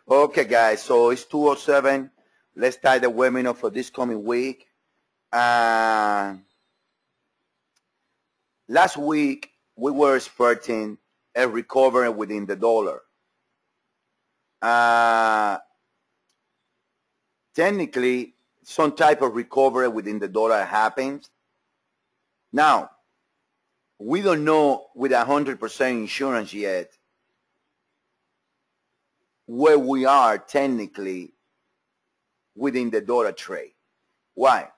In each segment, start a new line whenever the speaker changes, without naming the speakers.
Okay, guys, so it's 2:07. Let's start the webinar for this coming week. Last week, we were expecting a recovery within the dollar. Technically, some type of recovery within the dollar happens. Now, we don't know with 100% insurance yet where we are technically within the dollar trade. Why?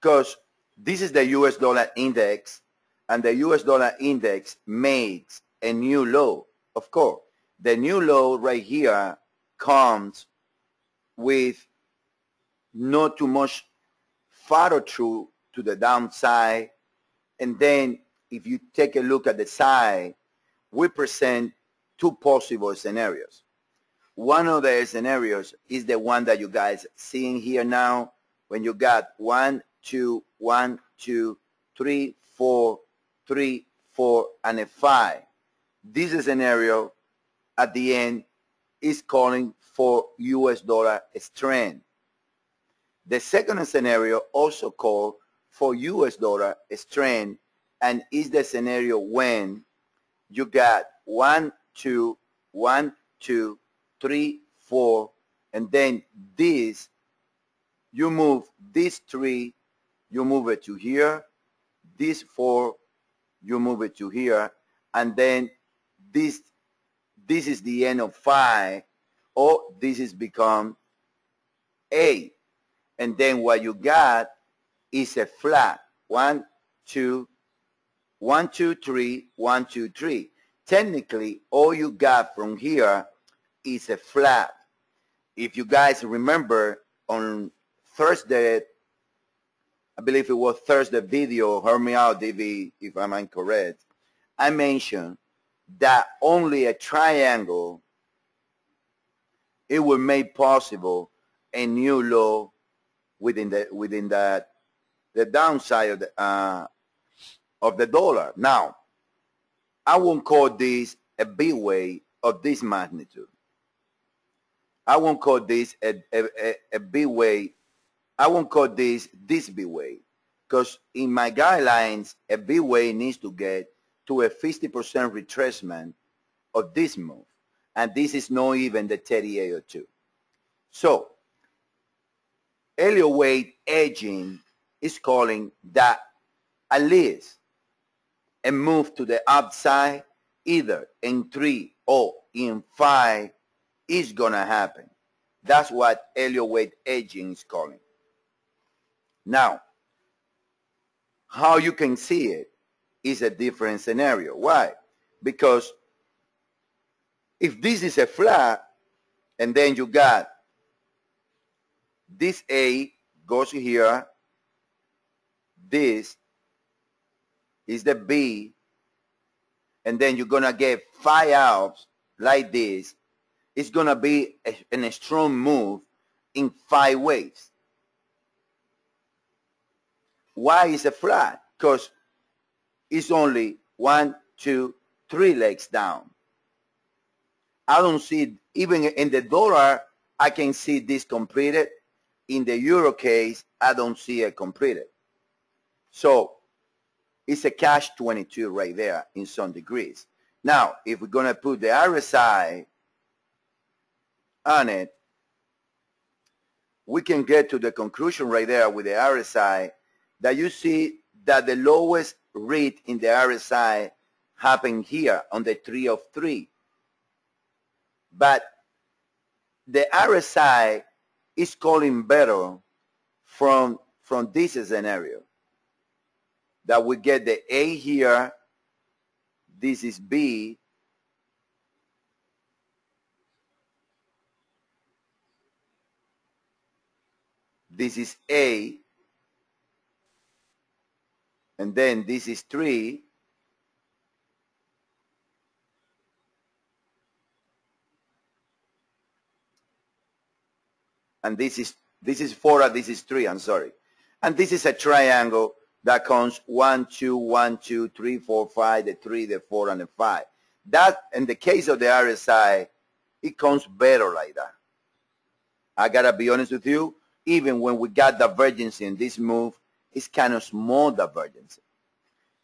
Because this is the US dollar index, and the US dollar index makes a new low. Of course, the new low right here comes with not too much follow through to the downside. And then if you take a look at the side, we present two possible scenarios. One of the scenarios is the one that you guys seeing here now, when you got 1, 2, 1, 2, 3, 4, 3, 4, and a 5. This scenario at the end is calling for US dollar strength. The second scenario also called for US dollar strength, and is the scenario when you got 1, 2, 1, 2, 3, 4, and then this, you move this 3, you move it to here, this 4, you move it to here, and then this is the end of 5, or this is become 8. And then what you got is a flat 1, 2, 1, 2, 3, 1, 2, 3. Technically, all you got from here is a flat. If you guys remember on Thursday, I believe it was Thursday video, hear me out, DV, if I'm incorrect, I mentioned that only a triangle, it will make possible a new low within the downside of the dollar. Now, I won't call this a big way of this magnitude. I won't call this a big way. I won't call this big way, because in my guidelines, a big way needs to get to a 50% retracement of this move, and this is not even the 3802. So, Elliott Wave edging is calling that at least a move to the upside, either in 3 or in 5, is gonna happen. That's what Elliott Wave edging is calling. Now, how you can see it is a different scenario. Why? Because if this is a flat, and then you got this A goes here, this is the B, and then you're gonna get 5 outs like this. It's gonna be a strong move in 5 waves. Why is it flat? Because it's only 1, 2, 3 legs down. I don't see, even in the dollar, I can see this completed. In the euro case, I don't see it completed. So it's a cash 22 right there in some degrees. Now, if we're going to put the RSI on it, we can get to the conclusion right there with the RSI that you see that the lowest read in the RSI happened here on the 3 of 3. But the RSI is calling better from this scenario, that we get the A here, this is B, this is A, and then this is 3, and this is 4, and this is 3, I'm sorry. And this is a triangle that comes 1, 2, 1, 2, 3, 4, 5, the 3, the 4, and the 5. That, in the case of the RSI, it comes better like that. I gotta be honest with you, even when we got divergence in this move, it's kind of small divergence.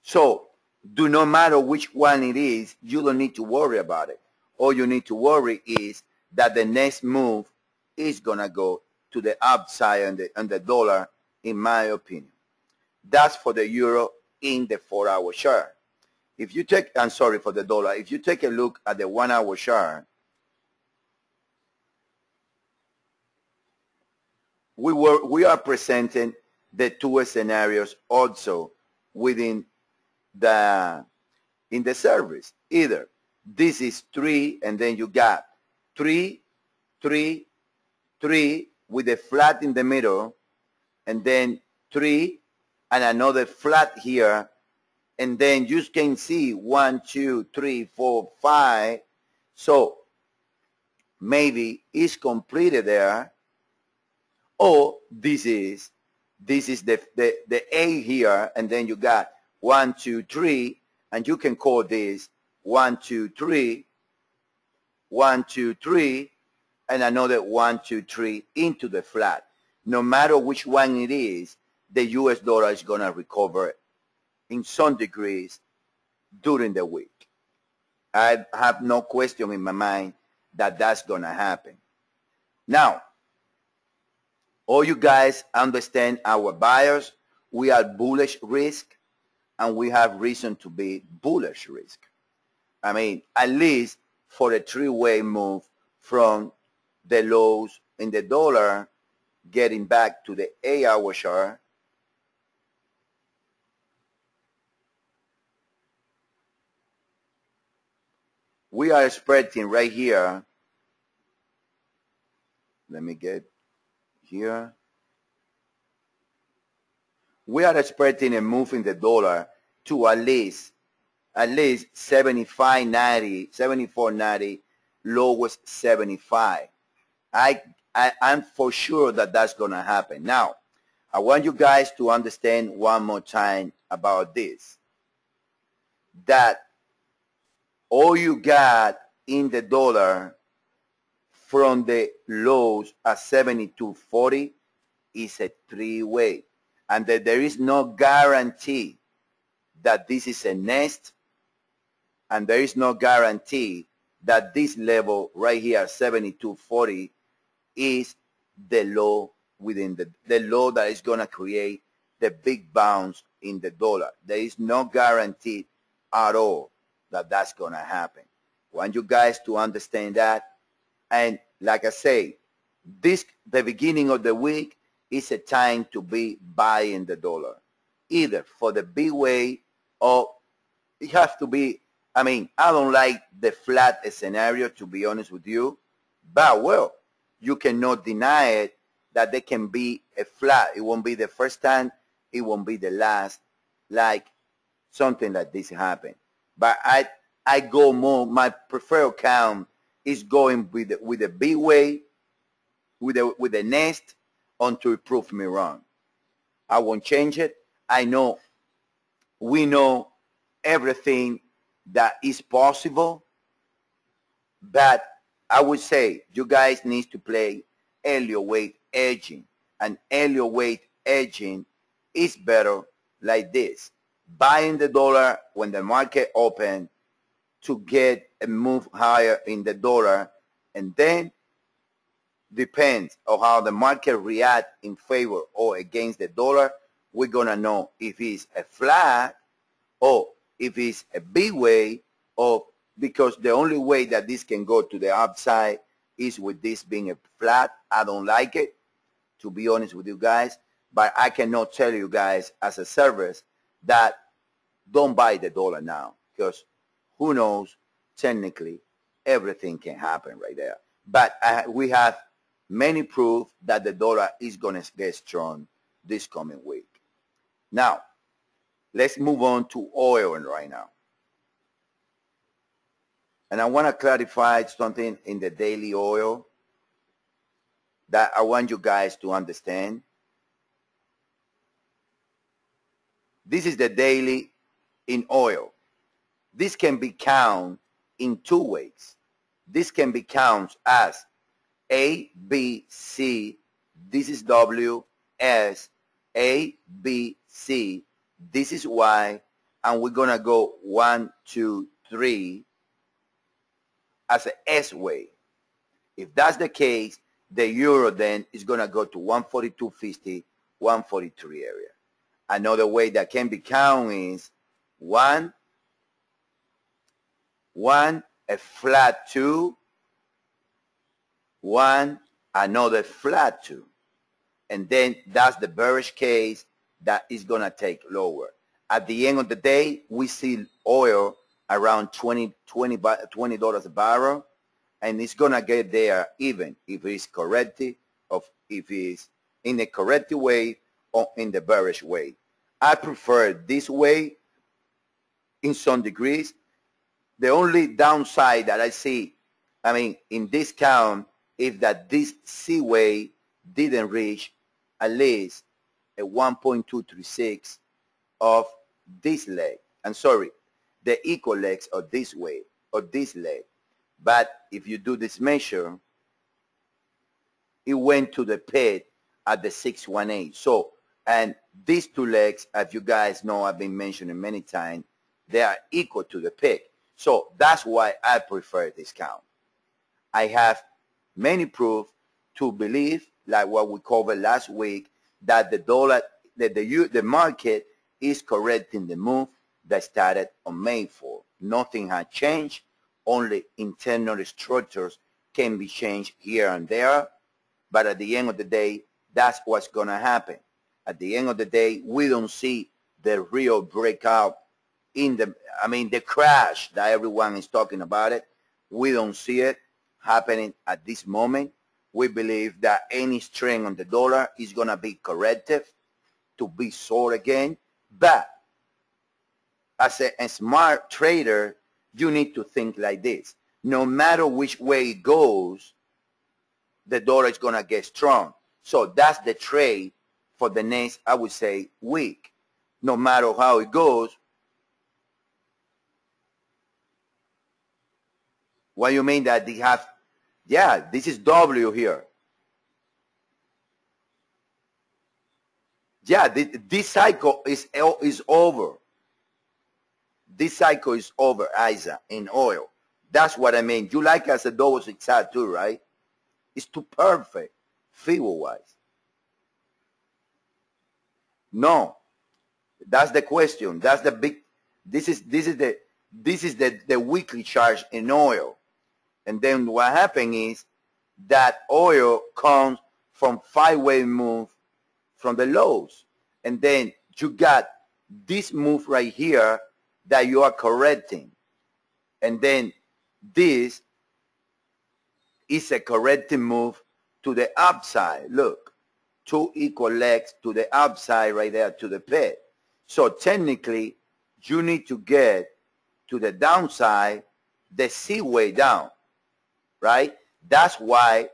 So do no matter which one it is, you don't need to worry about it. All you need to worry is that the next move is gonna go to the upside on the dollar, in my opinion. That's for the euro in the 4-hour chart. If you take, I'm sorry, for the dollar, if you take a look at the 1-hour chart, we are presenting the two scenarios also within in the service. Either this is 3 and then you got 3, 3, 3 with a flat in the middle, and then 3 and another flat here, and then you can see 1, 2, 3, 4, 5. So maybe it's completed there, or this is the A here, and then you got 1, 2, 3, and you can call this 1, 2, 3, 1, 2, 3, and another 1, 2, 3 into the flat. No matter which one it is, the US dollar is going to recover in some degrees during the week. I have no question in my mind that that's going to happen. Now, all you guys understand, our buyers, we are bullish risk, and we have reason to be bullish risk. I mean, at least for a three-way move from the lows in the dollar, getting back to the 8-hour chart. We are expecting right here. Let me get here. We are expecting a move in the dollar to at least 75.90, 74.90, lowest 75. I'm for sure that that's going to happen. Now, I want you guys to understand one more time about this, that all you got in the dollar from the lows at 72.40 is a three-way, and that there is no guarantee that this is a nest, and there is no guarantee that this level right here, 72.40, is the low within the low that is going to create the big bounce in the dollar. There is no guarantee at all that that's going to happen. I want you guys to understand that. And like I say, the beginning of the week is a time to be buying the dollar, either for the big way, or it has to be. I mean, I don't like the flat scenario, to be honest with you, but well, you cannot deny it that there can be a flat. It won't be the first time, it won't be the last, like something like this happen. But I go more, my preferred account is going with the big way, with the nest, until it proves me wrong. I won't change it. I know, we know everything that is possible, but I would say you guys need to play Elliott Wave edging, and Elliott Wave edging is better like this: buying the dollar when the market open to get a move higher in the dollar, and then depends on how the market react in favor or against the dollar, we're gonna know if it's a flat or if it's a big way, or because the only way that this can go to the upside is with this being a flat. I don't like it, to be honest with you guys, but I cannot tell you guys as a service that don't buy the dollar now, because who knows, technically everything can happen right there. But we have many proof that the dollar is going to get strong this coming week. Now, let's move on to oil right now. And I want to clarify something in the daily oil that I want you guys to understand. This is the daily in oil. This can be counted in two ways. this can be counted as A, B, C, this is W, S, A, B, C, this is Y, and we're going to go 1, 2, 3 as an S wave. If that's the case, the euro then is going to go to 142.50, 143 area. Another way that can be counted is 1, a flat 2, 1, another flat 2. And then that's the bearish case that is going to take lower. At the end of the day, we see oil around $20 a barrel, and it's going to get there even if it's corrected, or if it's in a corrective way or in the bearish way. I prefer this way in some degrees. The only downside that I see, in this count, is that this C wave didn't reach at least a 1.236 of this leg. I'm sorry, the equal legs of this wave, or this leg. But if you do this measure, it went to the pit at the 618. So, and these two legs, as you guys know, I've been mentioning many times, they are equal to the pit. So that's why I prefer this count. I have many proof to believe, like what we covered last week, that the dollar, the market is correcting the move that started on May 4. Nothing has changed. Only internal structures can be changed here and there. But at the end of the day, that's what's going to happen. At the end of the day, we don't see the real breakout in the crash that everyone is talking about it. We don't see it happening at this moment. We believe that any strength on the dollar is going to be corrective to be sold again. But as a smart trader, you need to think like this. No matter which way it goes, the dollar is going to get strong. So that's the trade for the next, I would say, week. No matter how it goes. What do you mean that they have? Yeah, this is W here. Yeah, this cycle is over. This cycle is over, Isa, in oil. That's what I mean. You like as a double zigzag too, right? It's too perfect, figure-wise. No, that's the question. That's the big. This is the weekly charge in oil. And then what happened is that oil comes from 5-way move from the lows. And then you got this move right here that you are correcting. And then this is a correcting move to the upside. Look, two equal legs to the upside right there to the pit. So technically, you need to get to the downside, the C way down. Right? That's why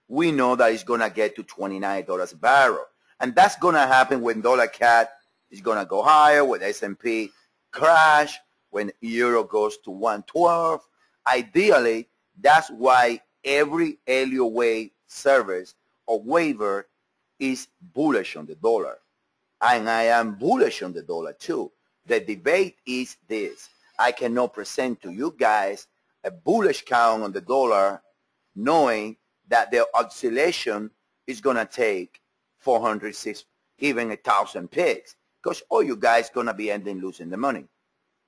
we know that it's going to get to $29 a barrel. And that's going to happen when dollar CAD is going to go higher, when S&P crash, when euro goes to 112. Ideally, that's why every Elliott Wave service or waiver is bullish on the dollar. And I am bullish on the dollar too. The debate is this. I cannot present to you guys a bullish count on the dollar, knowing that the oscillation is going to take 400, even 1,000 pips, because all you guys going to be ending losing the money.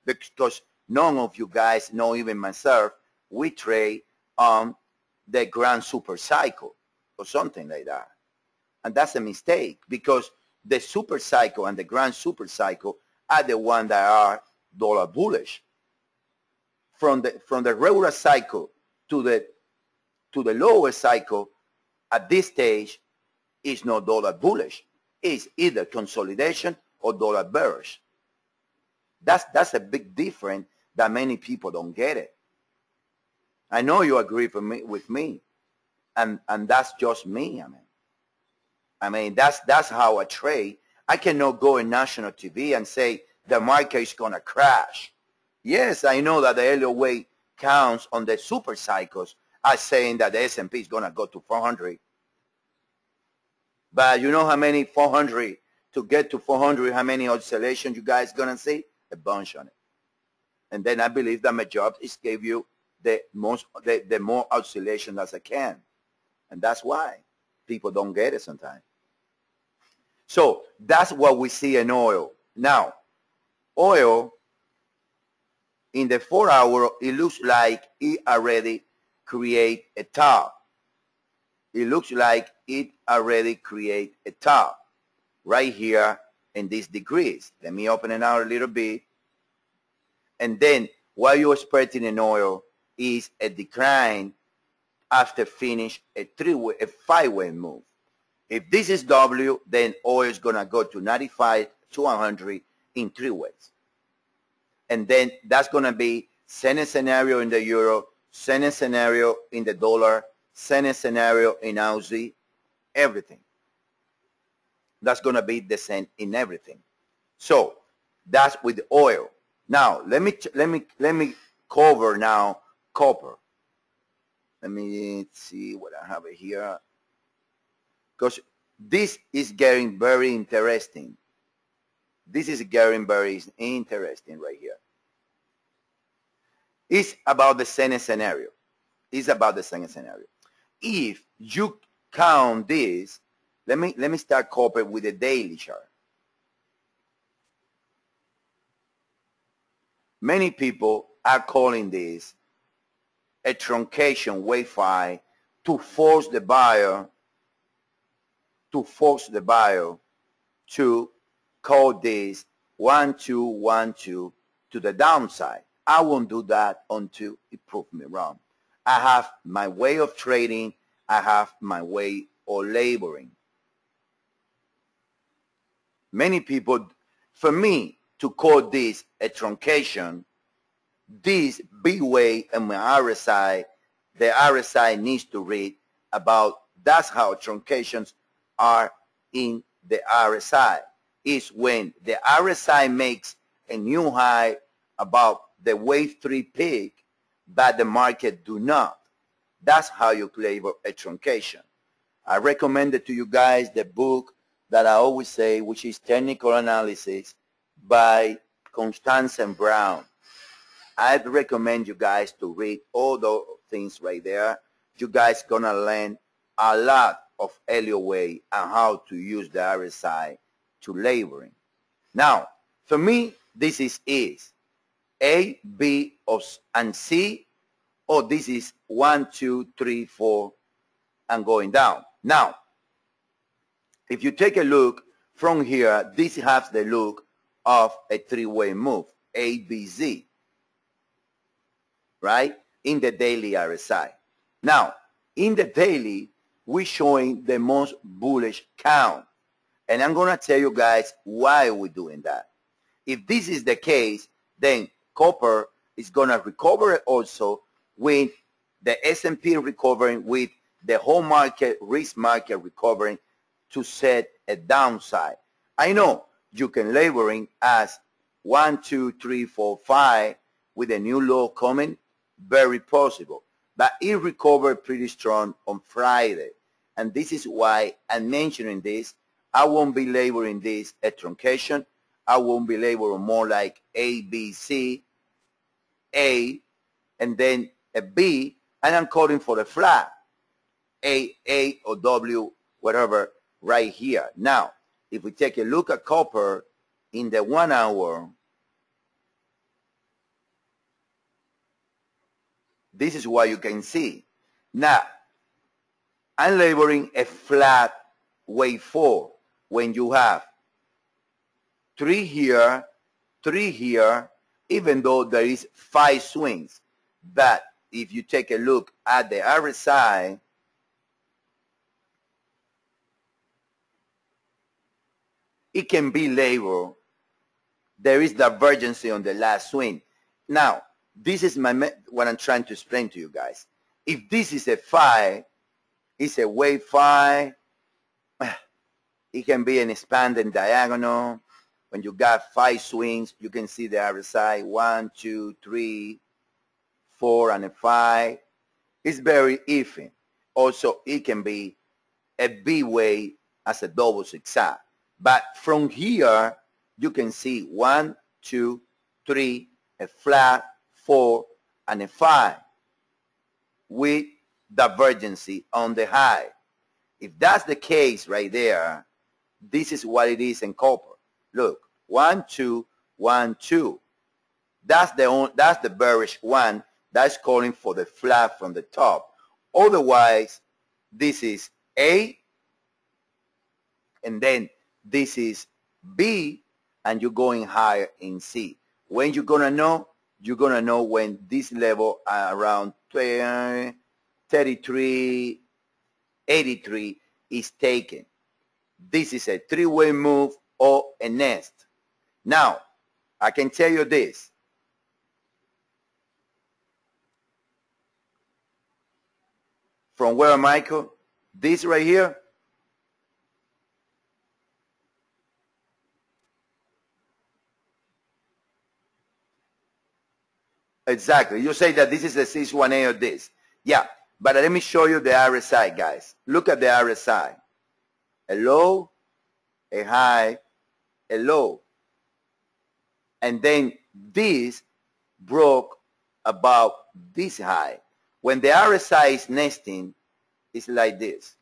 Because none of you guys, not even myself, we trade on the grand super cycle or something like that. And that's a mistake, because the super cycle and the grand super cycle are the ones that are dollar bullish. From the regular cycle to the lower cycle, at this stage, is not dollar bullish. It's either consolidation or dollar bearish. That's a big difference that many people don't get it. I know you agree with me, and that's just me. I mean that's how I trade. I cannot go in national TV and say the market is gonna crash. Yes, I know that the Elliott Wave counts on the super cycles are saying that the S&P is going to go to 400. But you know how many 400, to get to 400, how many oscillations you guys going to see? A bunch on it. And then I believe that my job is give you the more oscillation as I can. And that's why people don't get it sometimes. So that's what we see in oil. Now, oil, in the 4 hour, it looks like it already create a top. It looks like it already create a top right here in these degrees. Let me open it out a little bit. And then what you're expecting in oil is a decline after finish a 5-way move. If this is W, then oil is going to go to 95 to 100 in 3 ways. And then that's going to be same scenario in the euro, same scenario in the dollar, same scenario in Aussie, everything. That's going to be the same in everything. So that's with oil. Now let me cover now copper. Let me see what I have here, because this is getting very interesting. This is getting very interesting right here. It's about the same scenario. It's about the same scenario. If you count this, let me start copper with the daily chart. Many people are calling this a truncation wave to force the buyer to call this 1-2-1-2 to the downside. I won't do that until it proves me wrong. I have my way of trading. I have my way of laboring. Many people, for me to call this a truncation, this big way and my RSI, the RSI needs to read about, that's how truncations are in the RSI, is when the RSI makes a new high about the wave 3 peak, but the market do not. That's how you label a truncation. I recommend to you guys the book that I always say, which is Technical Analysis by Constance and Brown. I'd recommend you guys to read all those things right there. You guys gonna learn a lot of Elliott Wave and how to use the RSI to laboring. Now, for me, this is A, B, and C, or this is 1, 2, 3, 4, and going down. Now, if you take a look from here, this has the look of a 3-way move, A, B, Z, right, in the daily RSI. Now, in the daily, we're showing the most bullish count. And I'm going to tell you guys why we're doing that. If this is the case, then copper is going to recover also with the S&P recovering, with the whole market, risk market recovering to set a downside. I know you can laboring as 1, 2, 3, 4, 5 with a new low coming, very possible. But it recovered pretty strong on Friday. And this is why I'm mentioning this. I won't be labeling this a truncation. I won't be labeling more like A, B, C, A, and then a B, and I'm calling for the flat, A or W, whatever, right here. Now, if we take a look at copper in the 1 hour, this is what you can see. Now, I'm labeling a flat wave 4 when you have 3 here, 3 here, even though there is 5 swings. But if you take a look at the RSI, it can be labeled, there is divergence on the last swing. Now, this is what I'm trying to explain to you guys. If this is a 5, it's a wave 5, it can be an expanding diagonal. When you got 5 swings, you can see the RSI 1, 2, 3, 4 and a 5. It's very iffy. Also, it can be a B wave as a double zigzag. But from here, you can see 1, 2, 3, a flat, 4, and a 5 with divergency on the high. If that's the case right there, this is what it is in copper. Look, 1, 2, 1, 2. That's the bearish one. That's calling for the flat from the top. Otherwise, this is A, and then this is B, and you're going higher in C. When you're gonna know? You're gonna know when this level around 33.83 is taken. This is a three-way move or a nest. Now, I can tell you this. From where, Michael? This right here. Exactly. You say that this is a 618 or this. Yeah, but let me show you the RSI, guys. Look at the RSI. A low, a high, a low. And then this broke about this high. When the RSI is nesting, it's like this.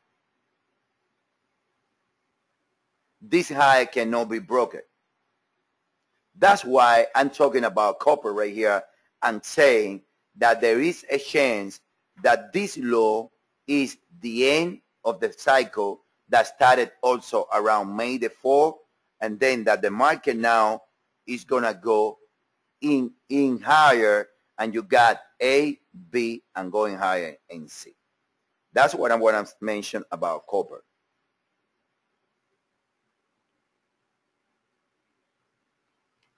This high cannot be broken. That's why I'm talking about copper right here and saying that there is a chance that this low is the end of the cycle that started also around May the 4th, and then that the market now is going to go in higher, and you got A, B, and going higher in C. That's what I want to mention about copper.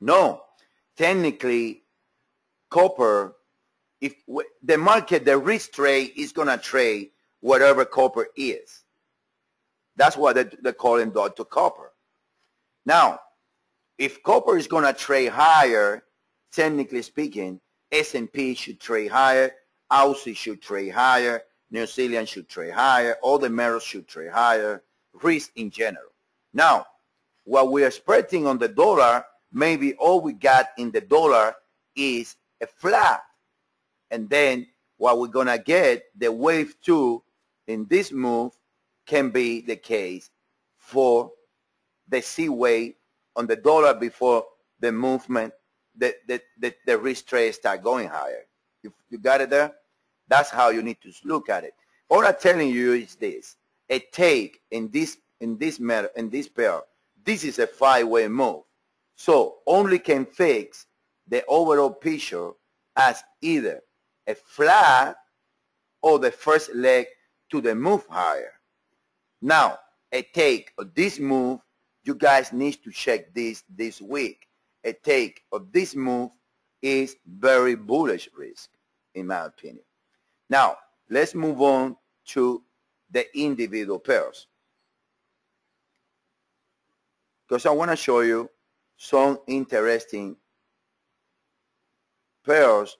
No, technically, copper, if the market, the risk trade is going to trade whatever copper is. That's what they're calling dot to copper. Now, if copper is going to trade higher, technically speaking, S&P should trade higher, Aussie should trade higher, New Zealand should trade higher, all the metals should trade higher, risk in general. Now, what we are expecting on the dollar, maybe all we got in the dollar is a flat. And then what we're going to get, the wave 2 in this move can be the case for the C wave on the dollar before the movement, the risk trade start going higher. You got it there? That's how you need to look at it. All I'm telling you is this. A take in this pair, this is a 5-way move. So only can fix the overall picture as either a flat or the first leg to the move higher. Now, a take of this move, you guys need to check this week. A take of this move is very bullish risk, in my opinion. Now, let's move on to the individual pairs, because I want to show you some interesting pairs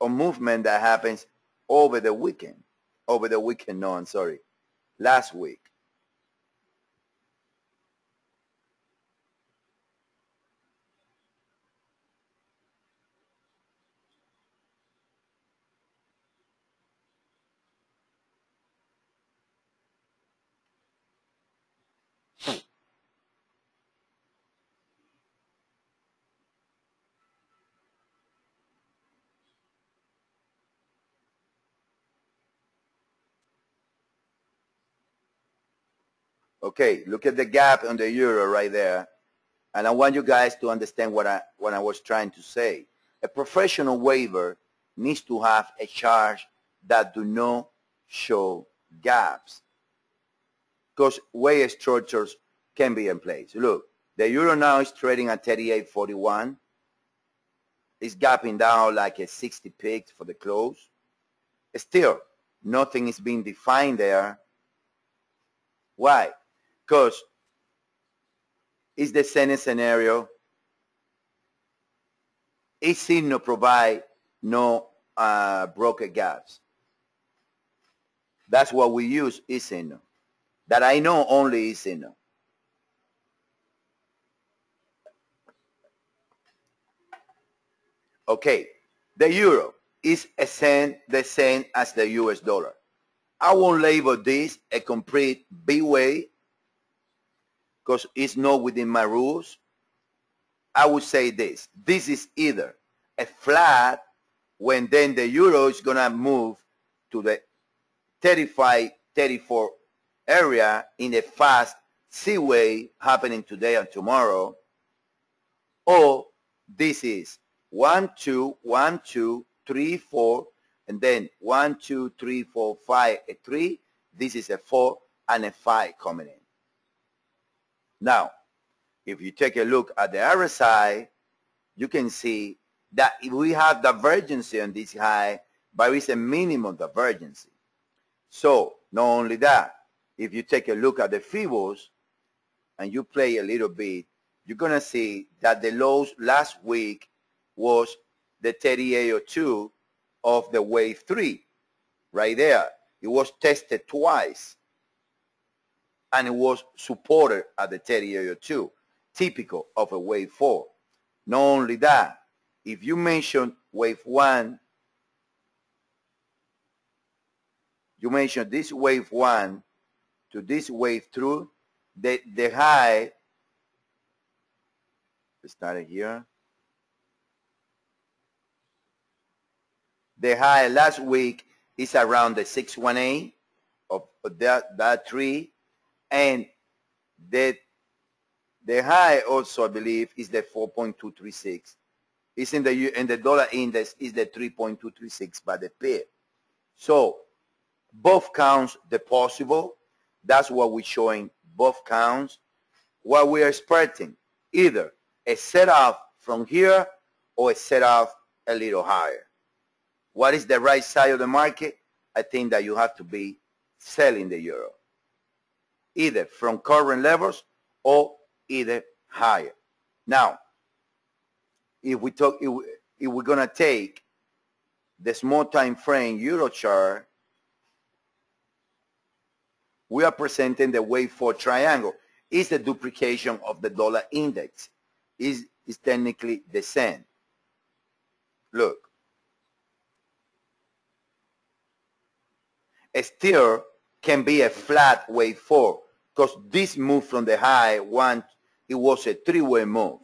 of movement that happens over the weekend. Last week. Okay, look at the gap on the euro right there. And I want you guys to understand what I was trying to say. A professional waiver needs to have a chart that do not show gaps, because wave structures can be in place. Look, the euro now is trading at 38.41. It's gapping down like a 60 picks for the close. Still, nothing is being defined there. Why? Because it's the same scenario. It seems to provide no broker gaps. That's what we use, ISIN. That I know only ISIN. Okay, the euro is the same as the US dollar. I won't label this a complete B way because it's not within my rules. I would say this. This is either a flat when then the euro is going to move to the 35, 34 area in a fast C way happening today and tomorrow, or this is 1, 2, 1, 2, 3, 4, and then 1, 2, 3, 4, 5, a 3. This is a 4 and a 5 coming in. Now, if you take a look at the RSI, you can see that if we have divergence on this high, but it's a minimum divergence. So, not only that, if you take a look at the Fibos and you play a little bit, you're going to see that the lows last week was the 3802 of the wave 3 right there. It was tested twice and it was supported at the 3802, typical of a wave 4. Not only that, if you mention wave 1, you mention this wave 1 to this wave 2, the high, we started here. The high last week is around the 618 of that tree, and the high also, I believe, is the 4.236. It's in the dollar index is the 3.236 by the pair. So both counts the possible. That's what we're showing, both counts. What we are expecting, either a set-off from here or a set-off a little higher. What is the right side of the market? I think that you have to be selling the euro, either from current levels or either higher. Now, if we're going to take the small time frame euro chart, we are presenting the wave 4 triangle. It's the duplication of the dollar index. Is technically the same. Look. Still can be a flat wave 4 because this move from the high one, it was a three-way move.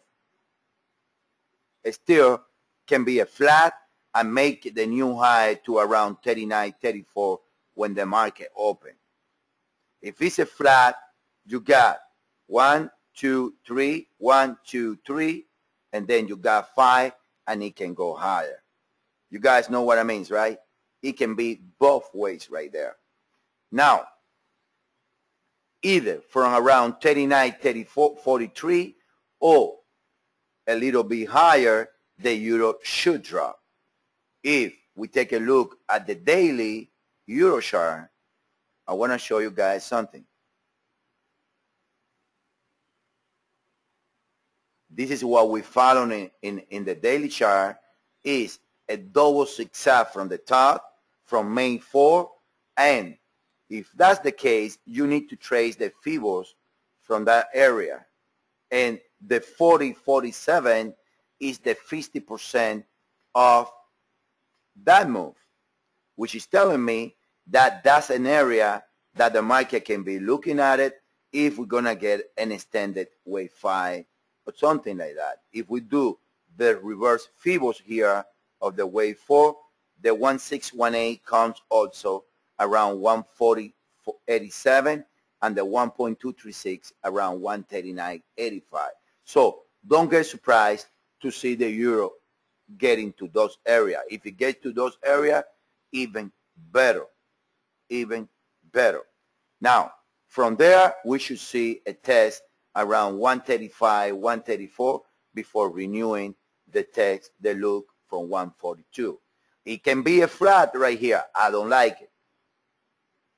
Still can be a flat and make the new high to around 39, 34 when the market open. If it's a flat, you got 1, 2, 3, 1, 2, 3, and then you got 5, and it can go higher. You guys know what I mean, right? It can be both ways right there. Now, either from around 39, 34, 43, or a little bit higher, the euro should drop. If we take a look at the daily euro chart, I want to show you guys something. This is what we follow in the daily chart, is a double zigzag from the top, from May 4, and if that's the case, you need to trace the Fibos from that area. And the 40-47 is the 50% of that move, which is telling me that that's an area that the market can be looking at it if we're going to get an extended wave 5 or something like that. If we do the reverse Fibos here of the wave 4, the 1618 comes also around 140.87 and the 1.236 around 139.85. So don't get surprised to see the euro getting to those areas. If it gets to those areas, even better, even better. Now, from there, we should see a test around 135, 134 before renewing the test, the look from 142. It can be a flat right here. I don't like it.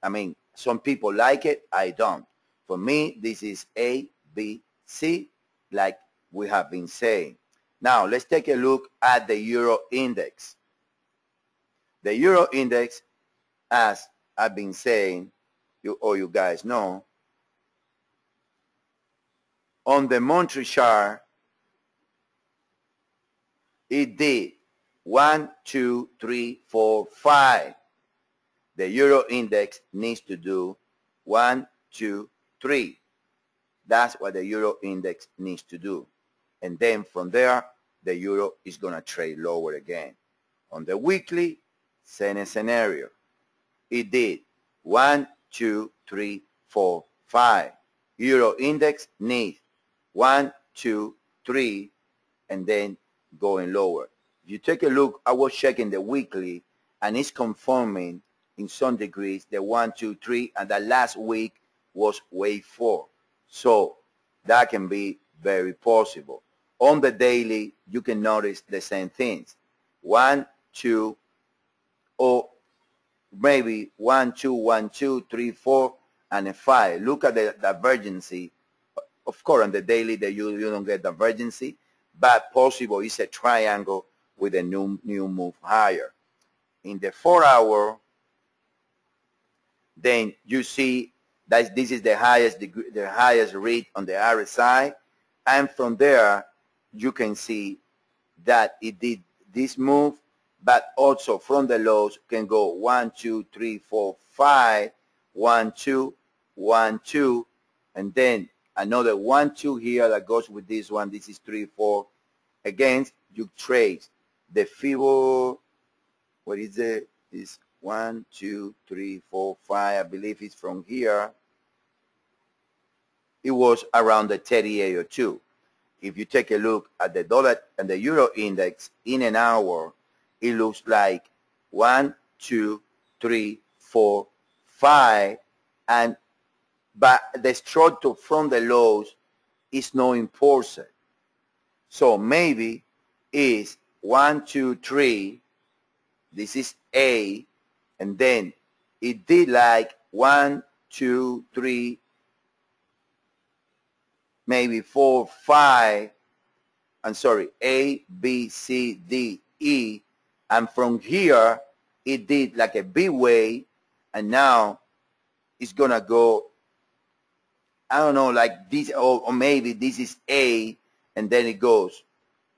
I mean, some people like it. I don't. For me, this is A, B, C, like we have been saying. Now, let's take a look at the euro index. The Euro index, as I've been saying, you guys know, on the monthly chart, it did 1, 2, 3, 4, 5. The Euro index needs to do 1, 2, 3. That's what the Euro index needs to do. And then from there, the Euro is going to trade lower again. On the weekly, same scenario. It did 1, 2, 3, 4, 5. Euro index needs 1, 2, 3, and then going lower. If you take a look, I was checking the weekly, and it's confirming in some degrees the 1, 2, 3, and the last week was wave 4. So that can be very possible. On the daily, you can notice the same things. 1, 2, or maybe 1, 2, 1, 2, 3, 4, and a 5. Look at the divergency. Of course, on the daily, you don't get divergency, but possible is a triangle with a new move higher. In the 4-hour, then you see that this is the highest read on the RSI, and from there you can see that it did this move, but also from the lows can go 1, 2, 3, 4, 5, 1, 2, 1, 2, and then another 1, 2 here that goes with this one. This is 3, 4. Again, you trace the Fibo. What is it? This 1, 2, 3, 4, 5. I believe it's from here. It was around the 3802. If you take a look at the dollar and the euro index in an hour, it looks like 1, 2, 3, 4, 5, and but the structure from the lows is not important. So maybe is 1, 2, 3. This is A, and then it did like 1, 2, 3, maybe 4, 5. I'm sorry, A, B, C, D, E, and from here it did like a B way, and now it's gonna go, I don't know, like this, or maybe this is A, and then it goes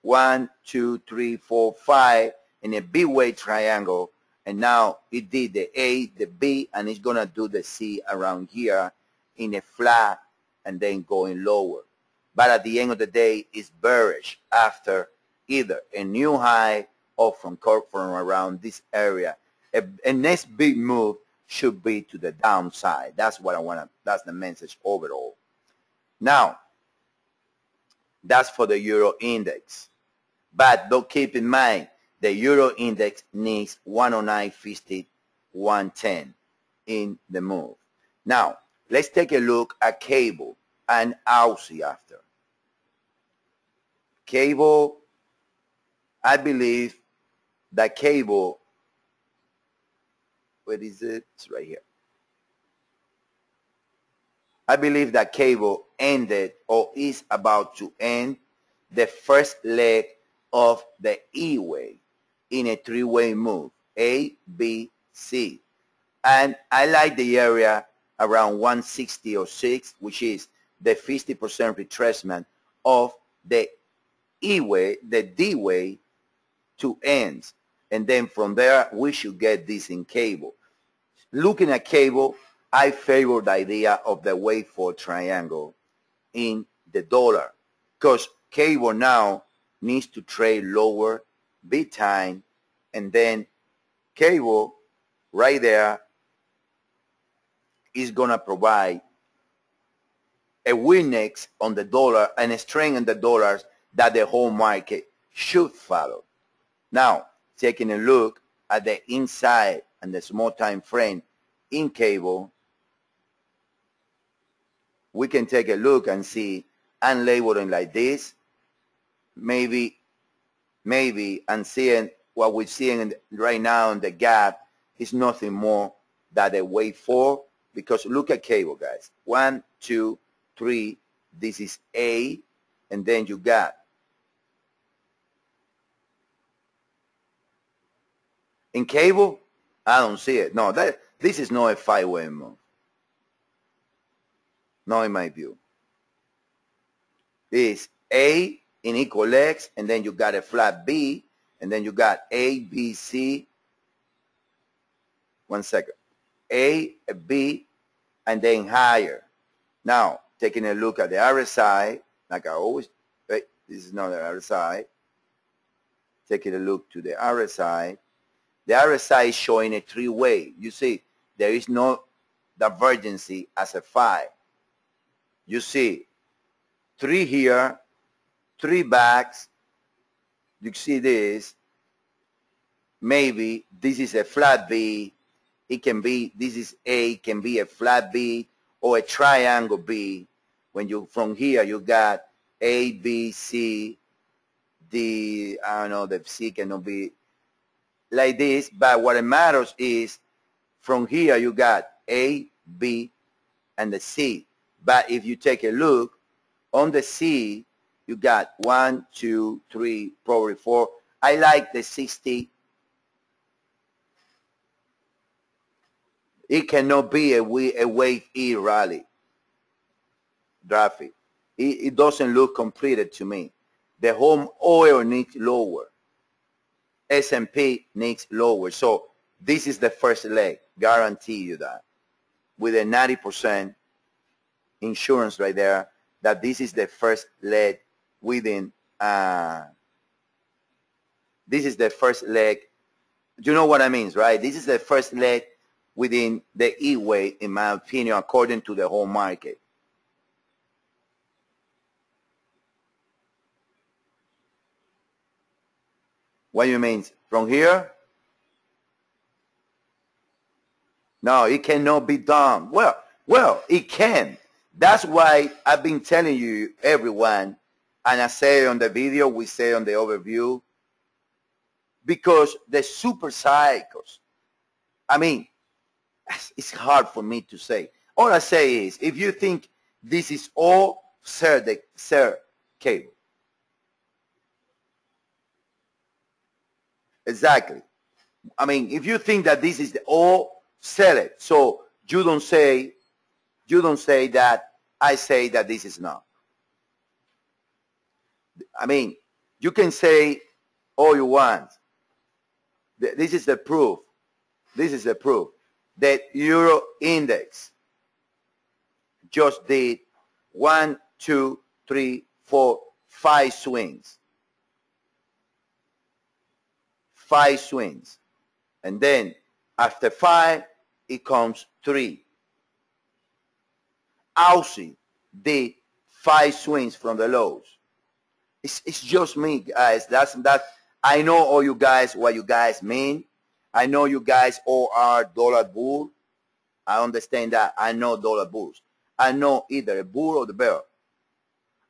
1, 2, 3, 4, 5 in a B way triangle, and now it did the A, the B, and it's gonna do the C around here in a flat and then going lower. But at the end of the day, it's bearish after either a new high or from around this area. A next big move should be to the downside. That's what I want to, that's the message overall. Now, that's for the euro index. But don't keep in mind, the euro index needs 109.50, 110 in the move. Now, let's take a look at cable and Aussie after. Cable, I believe that cable, where is it? It's right here. I believe that cable ended or is about to end the first leg of the E-way in a three-way move, A, B, C. And I like the area around 160 or 6, which is the 50% retracement of the E-way, the D-way to ends. And then from there, we should get this in cable. Looking at cable, I favor the idea of the wave 4 triangle in the dollar, because cable now needs to trade lower big time, and then cable right there is going to provide a witness on the dollar and a strength in the dollars that the whole market should follow. Now, taking a look at the inside and the small time frame in cable, we can take a look and see unlabeling like this. Maybe and seeing what we're seeing right now in the gap is nothing more than a wave 4, because look at cable, guys. 1, 2, 3, this is A, and then you got In cable, I don't see it. No, this is not a 5-way move. Not in my view. This A in equal X, and then you got a flat B, and then you got A, B, C. 1 second. A, B, and then higher. Now, taking a look at the RSI, like I always, wait, this is not the RSI. Taking a look to the RSI. The RSI is showing a 3-way. You see, there is no divergency as a 5. You see 3 here, 3 backs. You see this. Maybe this is a flat B. It can be, this is A, can be a flat B or a triangle B. When you, from here, you got A, B, C, D, I don't know, the C cannot be like this, but what it matters is from here you got A, B, and the C. But if you take a look on the C, you got 1, 2, 3, probably 4. I like the 60. It cannot be a wave E rally. Graphic. It doesn't look completed to me. The whole oil needs lower. S&P needs lower. So this is the first leg. Guarantee you that. With a 90% insurance right there, that this is the first leg within, this is the first leg. You know what I mean, right? This is the first leg within the E-way, in my opinion, according to the whole market. What do you mean? From here? No, it cannot be done. Well, it can. That's why I've been telling you, everyone, and I say on the video, we say on the overview, because the super cycles, I mean, it's hard for me to say. All I say is, if you think this is all sir cable. Exactly. I mean, if you think that this is the all, sell it. So you don't say that I say that this is not. I mean, you can say all you want. This is the proof. This is the proof that Euro index just did 1, 2, 3, 4, 5 swings. 5 swings. And then after 5, it comes 3. Aussie did 5 swings from the lows. It's just me, guys. That I know all you guys what you guys mean. I know you guys all are dollar bull. I understand that. I know dollar bulls. I know either a bull or the bear.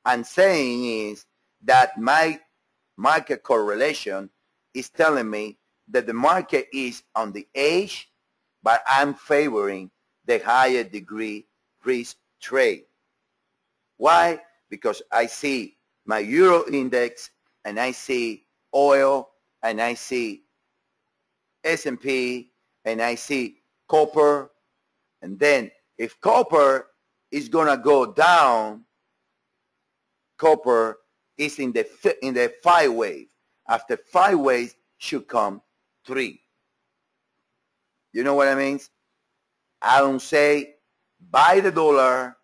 I'm saying is that my market correlation is telling me that the market is on the edge, but I'm favoring the higher degree risk trade. Why? Because I see my Euro index, and I see oil, and I see S&P, and I see copper. And then if copper is gonna go down, copper is in the 5 wave. After 5 waves should come 3. You know what I mean? I don't say buy the dollar,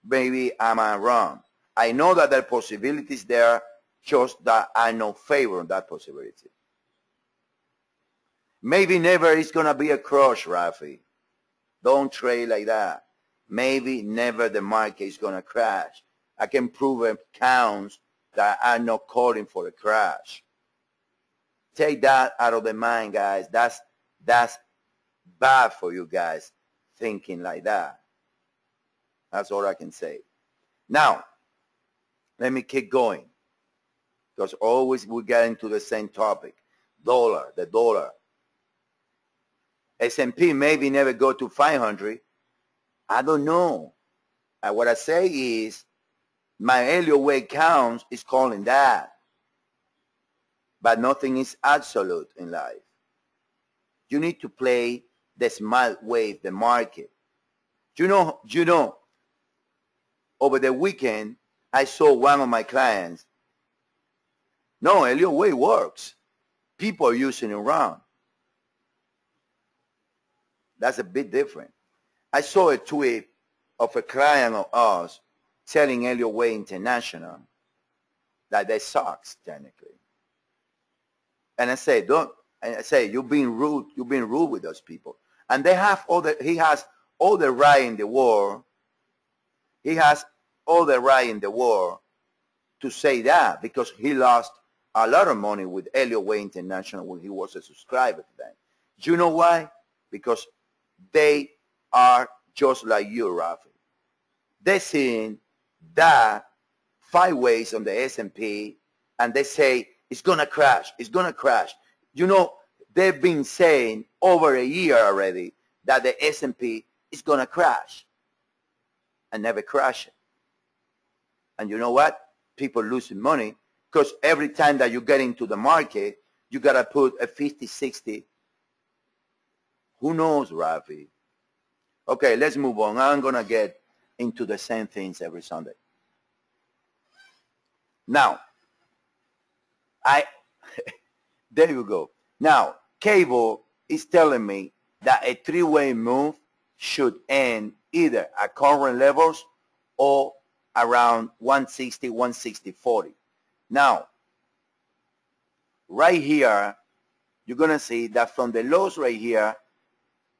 maybe am I wrong. I know that there are possibilities there, just that I not favor that possibility. Maybe never is going to be a crush, Rafi. Don't trade like that. Maybe never the market is going to crash. I can prove accounts that are not calling for a crash. Take that out of the mind, guys. That's bad for you guys thinking like that. That's all I can say. Now, let me keep going, because always we get into the same topic. Dollar, the dollar. S&P maybe never go to 500. I don't know. What I say is my Elliott Wave count is calling that. But nothing is absolute in life. You need to play the smart wave, the market. You know, over the weekend, I saw one of my clients. No, Elliott Wave works. People are using it around. That's a bit different. I saw a tweet of a client of ours telling Elliott Wave International that they sucks technically. And I say, you've been rude with those people. And he has all the right in the world. He has all the right in the world to say that, because he lost a lot of money with Elliott Wave International when he was a subscriber to them. Do you know why? Because they are just like you, Rafi. They're seeing that 5 ways on the S&P, and they say it's going to crash. It's going to crash. You know, they've been saying over a year already that the S&P is going to crash, and never crash it. And you know what? People losing money because every time that you get into the market, you got to put a 50, 60. Who knows, Rafi? Okay, let's move on. I'm going to get into the same things every Sunday. Now, there you go. Now, Cable is telling me that a 3-way move should end either at current levels or around 160, 160, 40. Now, right here, you're going to see that from the lows right here,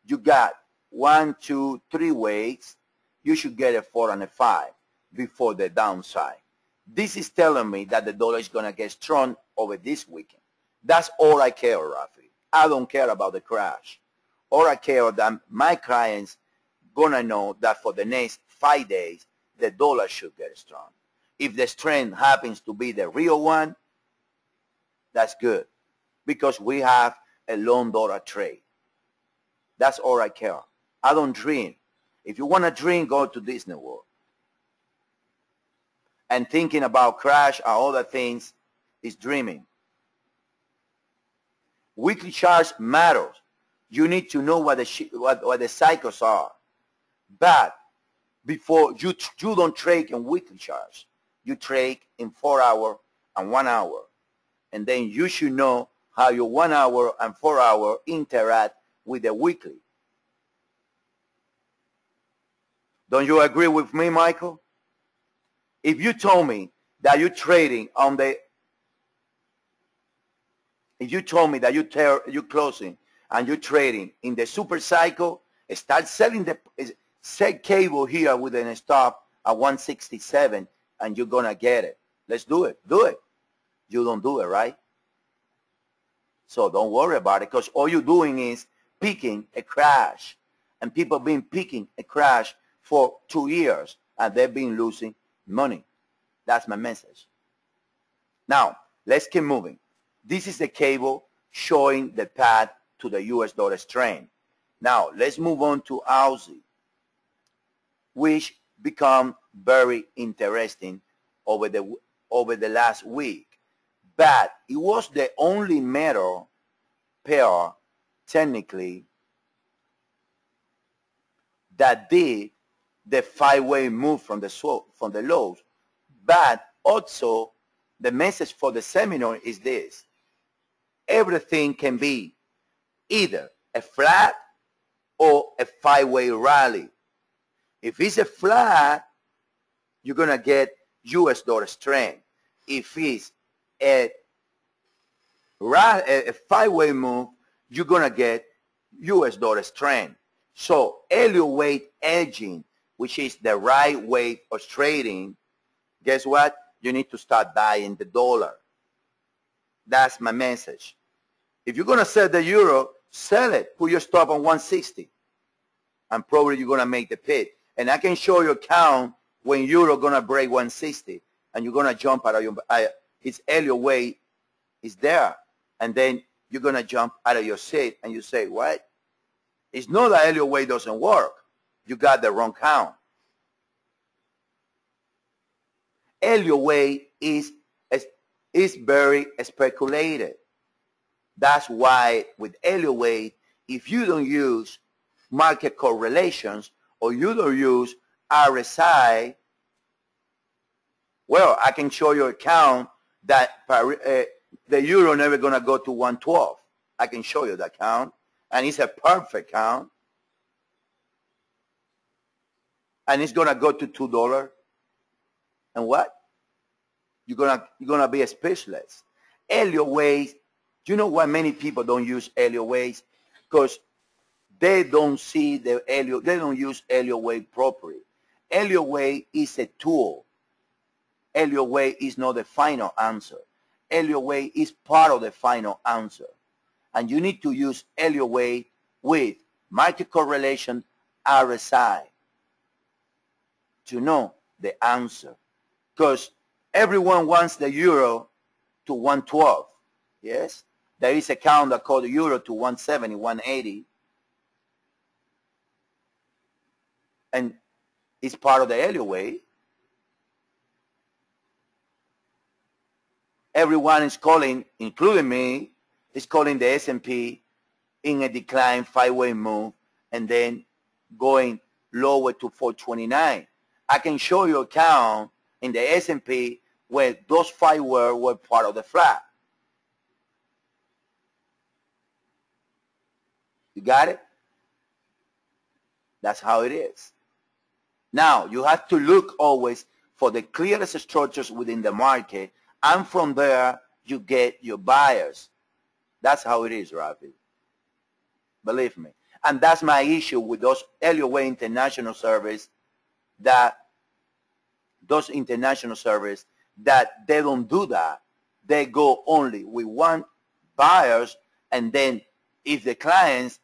you got 1, 2, 3 ways. You should get a 4 and a 5 before the downside. This is telling me that the dollar is going to get strong over this weekend. That's all I care, Rafi. I don't care about the crash. All I care that my clients going to know that for the next 5 days, the dollar should get strong. If the strength happens to be the real one, that's good, because we have a long dollar trade. That's all I care. I don't dream. If you want to dream, go to Disney World. And thinking about crash or other things is dreaming. Weekly charts matters. You need to know what the cycles are. But before you don't trade in weekly charts. You trade in 4 hour and 1 hour. And then you should know how your 1 hour and 4 hour interact with the weekly. Don't you agree with me, Michael? If you told me that you're trading on the, if you told me that you're closing and you're trading in the super cycle, start selling set Cable here with a stop at 167 and you're going to get it. Let's do it. Do it. You don't do it, right? So don't worry about it, because all you're doing is picking a crash. And people have been picking a crash for 2 years and they've been losing money. That's my message. Now, let's keep moving. This is the cable showing the path to the US dollar strength. Now, let's move on to Aussie, which become very interesting over the last week. But it was the only metal pair, technically, that did the 5-way move from the lows. But also, the message for the seminar is this: everything can be either a flat or a 5-way rally. If it's a flat, you're going to get US dollar strength. If it's a 5-way move, you're going to get US dollar strength. So Elliott Wave edging, which is the right way of trading, guess what? You need to start buying the dollar. That's my message. If you're going to sell the euro, sell it. Put your stop on 160. And probably you're going to make the pit. And I can show you a count when euro going to break 160. And you're going to jump out of your, it's Elliott Wave is there. And then you're going to jump out of your seat and you say, what? It's not that Elliott Wave doesn't work. You got the wrong count. Elliott Wave is very speculated. That's why with Elliott Wave, if you don't use market correlations or you don't use RSI, well, I can show you a count that the euro never going to go to 112. I can show you that count, and it's a perfect count. And it's going to go to $2. And what? You're gonna be a specialist. Elliott Wave, do you know why many people don't use Elliott Wave? Because they don't see they don't use Elliott Wave properly. Elliott Wave is a tool. Elliott Wave is not the final answer. Elliott Wave is part of the final answer. And you need to use Elliott Wave with market correlation RSI to know the answer. Because everyone wants the euro to 112. Yes? There is a count that called the euro to 170, 180. And it's part of the Elliott Wave. Everyone is calling, including me, is calling the S&P in a decline 5-way move and then going lower to 429. I can show you a count in the S&P where those 5 were part of the flat. You got it? That's how it is. Now, you have to look always for the clearest structures within the market, and from there, you get your buyers. That's how it is, Rafi. Believe me. And that's my issue with those Elliott Wave international surveys, that those international surveys, that they don't do that. They go only with one buyers, and then if the clients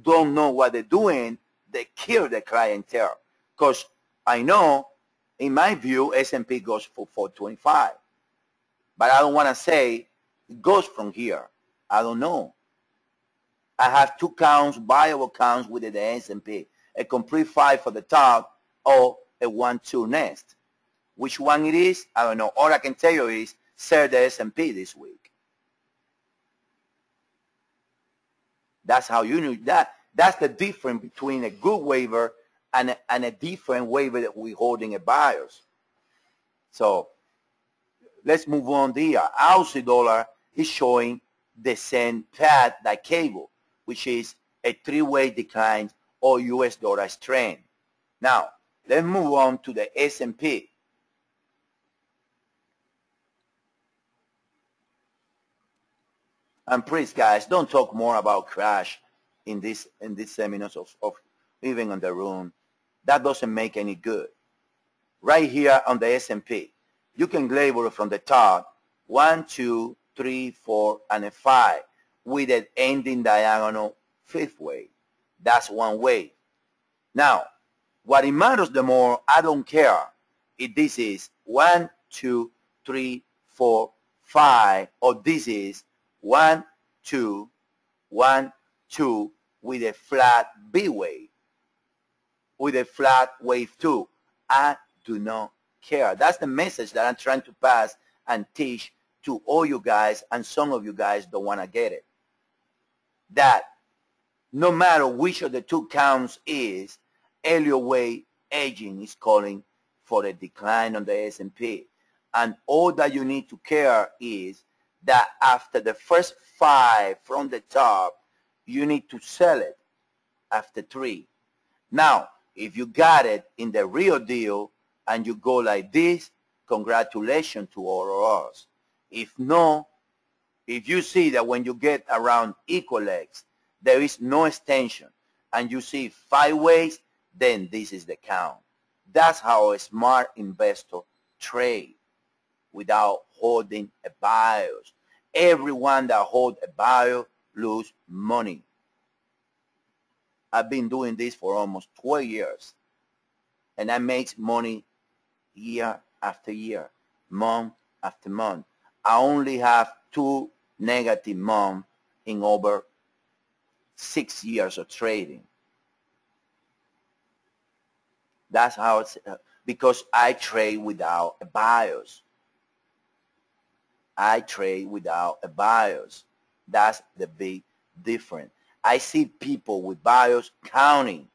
don't know what they're doing, they kill the clientele. Because I know, in my view, S&P goes for 425. But I don't want to say it goes from here. I don't know. I have 2 counts, viable counts with the S&P. A complete 5 for the top or a 1-2 next. Which one it is, I don't know. All I can tell you is sell the S&P this week. That's how you know that. That's the difference between a good waiver and a different waiver that we're holding at buyers. So let's move on there. Aussie dollar is showing the same path like cable, which is a 3-way decline or US dollar strength. Now, let's move on to the S&P. And please, guys, don't talk more about crash in these seminars of even on the room. That doesn't make any good. Right here on the S&P, you can label it from the top 1, 2, 3, 4, and a 5 with an ending diagonal 5th wave. That's one way. Now, what it matters the more, I don't care if this is 1, 2, 3, 4, 5, or this is 1, 2, 1, 2 with a flat B wave, with a flat wave 2. I do not care. That's the message that I'm trying to pass and teach to all you guys, and some of you guys don't want to get it. That no matter which of the 2 counts is, Elliott Wave aging is calling for a decline on the S&P. And all that you need to care is that after the first 5 from the top, you need to sell it after 3. Now, if you got it in the real deal and you go like this, congratulations to all of us. If no, if you see that when you get around equal legs, there is no extension, and you see 5 ways, then this is the count. That's how a smart investor trades without holding a bias. Everyone that holds a bias lose money. I've been doing this for almost 12 years, and I make money year after year, month after month. I only have 2 negative months in over 6 years of trading. That's how it's, because I trade without a bias. I trade without a bias. That's the big difference. I see people with bios counting,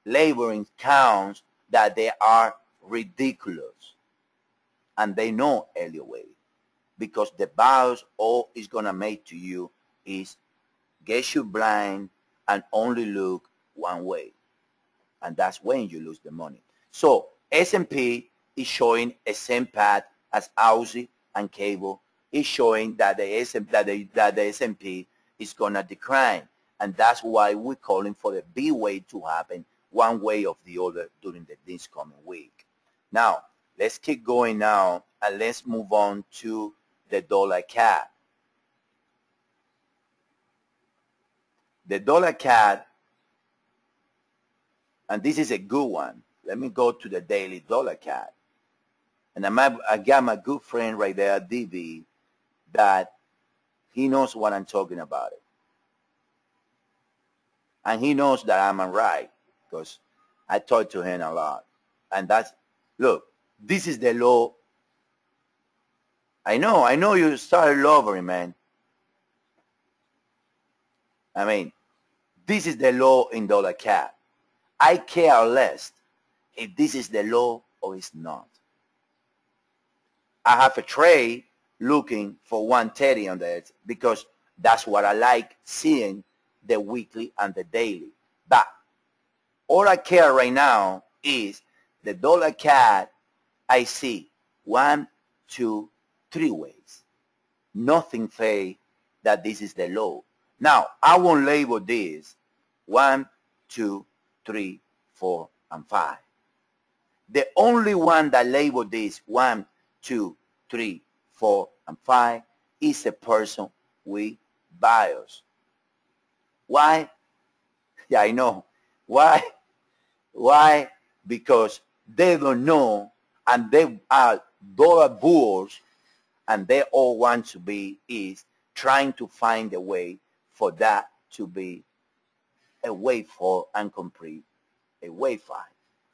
laboring counts that they are ridiculous. And they know Elliott Wave, because the bios all is going to make to you is get you blind and only look one way. And that's when you lose the money. So S&P is showing a same path as Aussie and Cable. Is showing that the S&P is going to decline. And that's why we're calling for the B wave to happen one way or the other during this coming week. Now, let's keep going now, and let's move on to the dollar CAD. The dollar CAD, and this is a good one. Let me go to the daily dollar CAD. And I got my good friend right there, DB, that he knows what I'm talking about. And he knows that I'm right, because I talk to him a lot. And that's, look, this is the low. I know you started lowering, man. I mean, this is the low in dollar CAD. I care less if this is the low or it's not. I have a trade looking for 130 on that, because that's what I like seeing, the weekly and the daily. But all I care right now is the dollar CAD. I see 1, 2, 3 ways. Nothing say that this is the low. Now, I won't label this 1, 2, 3, 4, and 5. The only one that labeled this 1, 2, 3, 4, and 5 is a person with bias. Why? Yeah, I know. Why? Why? Because they don't know, and they are dollar bulls, and they all want to be is trying to find a way for that to be a wave 4 and complete a wave 5.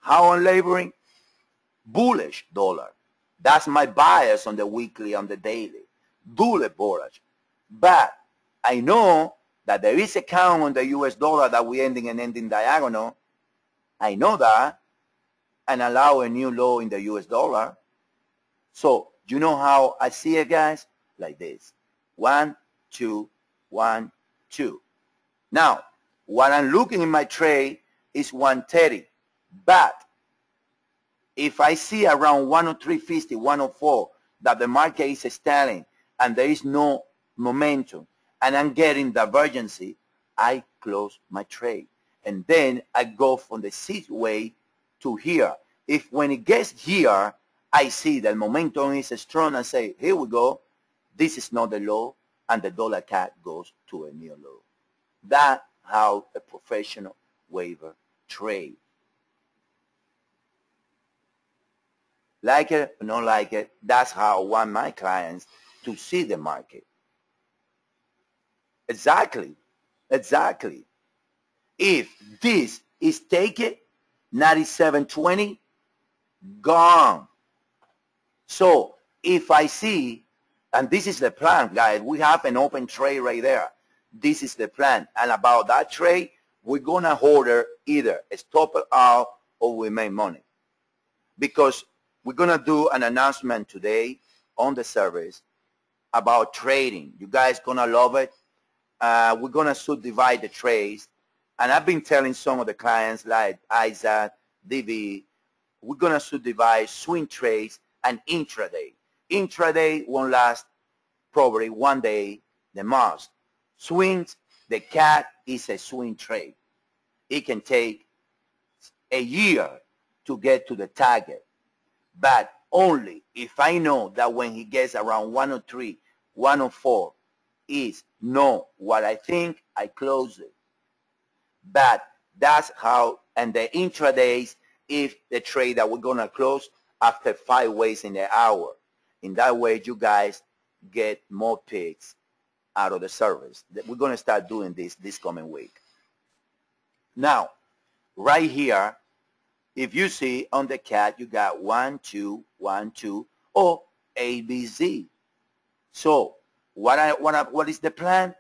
How I'm laboring? Bullish dollar. That's my bias on the weekly, on the daily. Bullish. But I know that there is a count on the US dollar that we're ending and ending diagonal. I know that, and allow a new low in the US dollar. So you know how I see it, guys? Like this. 1, 2, 1, 2. Now, what I'm looking in my trade is 130. But if I see around 103.50, 104 that the market is standing and there is no momentum and I'm getting divergency, I close my trade. And then I go from the 6 way to here. If when it gets here, I see that momentum is strong and say, here we go, this is not the low, and the dollar CAD goes to a new low. That's how a professional waiver trade. Like it or not like it, that's how I want my clients to see the market. Exactly. Exactly. If this is taken, 97.20, gone. So if I see, and this is the plan, guys, we have an open trade right there. This is the plan. And about that trade, we're going to hold either stop it out or we make money. Because we're going to do an announcement today on the service about trading. You guys going to love it. We're going to subdivide the trades. And I've been telling some of the clients like Isaac, DB, we're going to subdivide swing trades and intraday. Intraday won't last probably 1 day the most. Swings, the CAD is a swing trade. It can take a year to get to the target. But only if I know that when he gets around 103, 104 is know what I think, I close it. But that's how, and the intradays, if the trade that we're going to close after 5 ways in the hour. In that way, you guys get more picks out of the service. We're going to start doing this coming week. Now, right here, if you see on the CAD, you got 1, 2, 1, 2, or ABC. So what is the plan?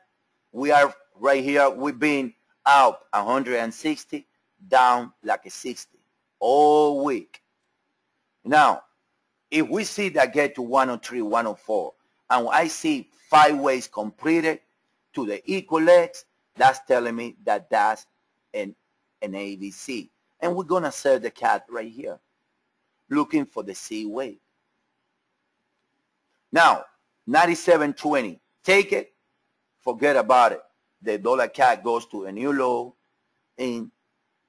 We are right here, we've been out 160, down like a 60 all week. Now, if we see that get to 103, 104, and I see 5 ways completed to the equal legs, that's telling me that that's an ABC. And we're going to set the cat right here, looking for the C wave. Now, 97.20, take it, forget about it. The dollar cat goes to a new low, and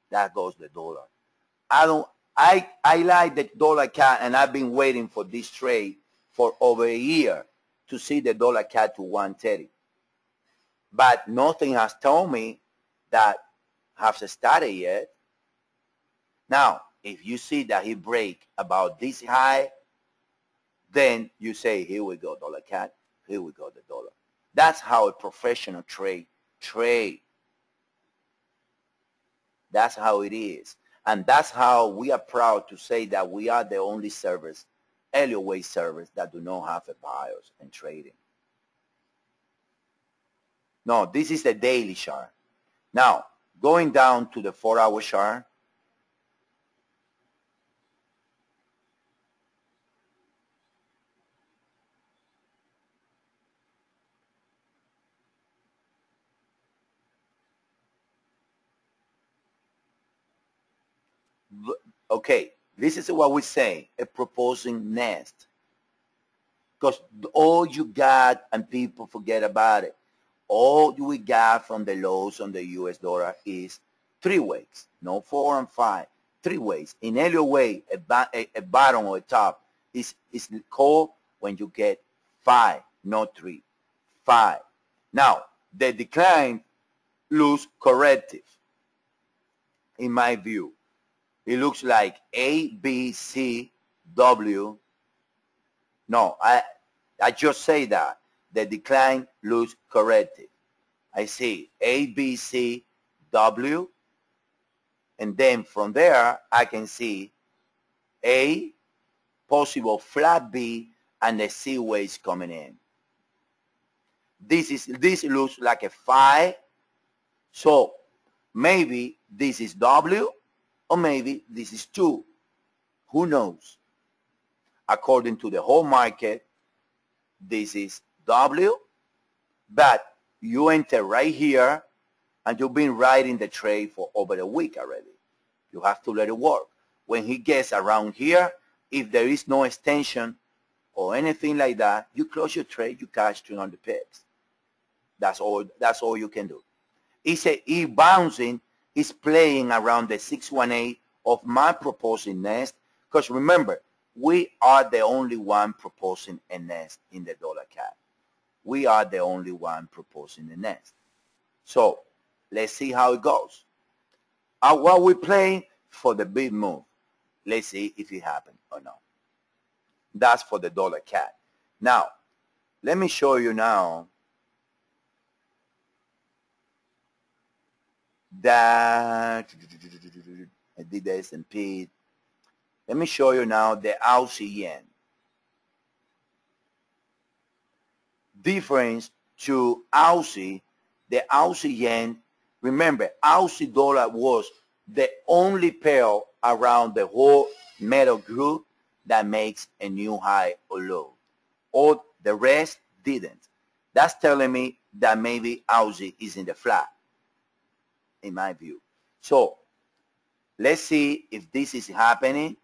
that goes the dollar. I like the dollar cat, and I've been waiting for this trade for over a year to see the dollar cat to 130. But nothing has told me that has started yet. Now, if you see that he break about this high, then you say, here we go, dollar cat, here we go, the dollar. That's how a professional trade. That's how it is. And that's how we are proud to say that we are the only service, Elliott Wave service, that do not have a bias in trading. No, this is the daily chart. Now, going down to the 4-hour chart, okay, this is what we say, a proposing nest. Because all you got, and people forget about it, all we got from the lows on the US dollar is 3 ways, no 4 and 5, 3 ways. In Elliott Wave, a bottom or a top is called when you get 5, not 3, 5. Now, the decline looks corrective, in my view. It looks like A, B, C, W. No, I just say that. The decline looks corrective. I see A, B, C, W. And then from there, I can see A, possible flat B, and the C waves coming in. This looks like a 5. So maybe this is W, or maybe this is 2. Who knows? According to the whole market, this is W, but you enter right here, and you've been riding the trade for over a week already. You have to let it work. When he gets around here, if there is no extension or anything like that, you close your trade, you catch 300 pips. That's all you can do. He bouncing, is playing around the 618 of my proposing nest, because remember, we are the only one proposing a nest in the dollar cat. We are the only one proposing the nest. So let's see how it goes. What we playing for the big move. Let's see if it happened or not. That's for the dollar cat. Now, let me show you now that I did the S&P. Let me show you now the Aussie yen. Difference to Aussie, the Aussie yen, remember, Aussie dollar was the only pair around the whole metal group that makes a new high or low. All the rest didn't. That's telling me that maybe Aussie is in the flat, in my view. So let's see if this is happening.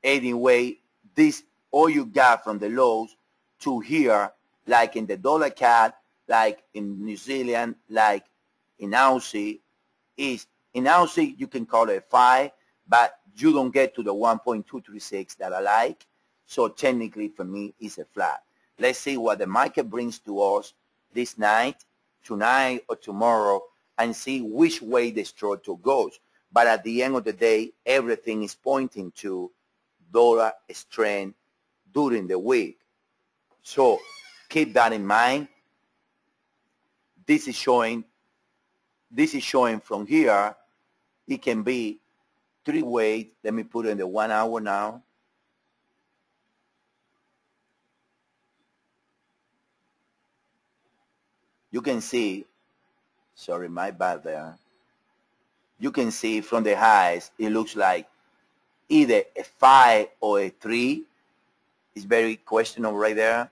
Anyway, this all you got from the lows to here, like in the dollar cat, like in New Zealand, like in Aussie, is in Aussie you can call it a 5, but you don't get to the 1.236 that I like. So technically for me it's a flat. Let's see what the market brings to us this night, tonight or tomorrow, and see which way the structure goes. But at the end of the day, everything is pointing to dollar strength during the week. So keep that in mind. This is showing from here. It can be 3 ways. Let me put it in the 1 hour now. You can see Sorry, my bad there. You can see from the highs, it looks like either a 5 or a 3. It's very questionable right there.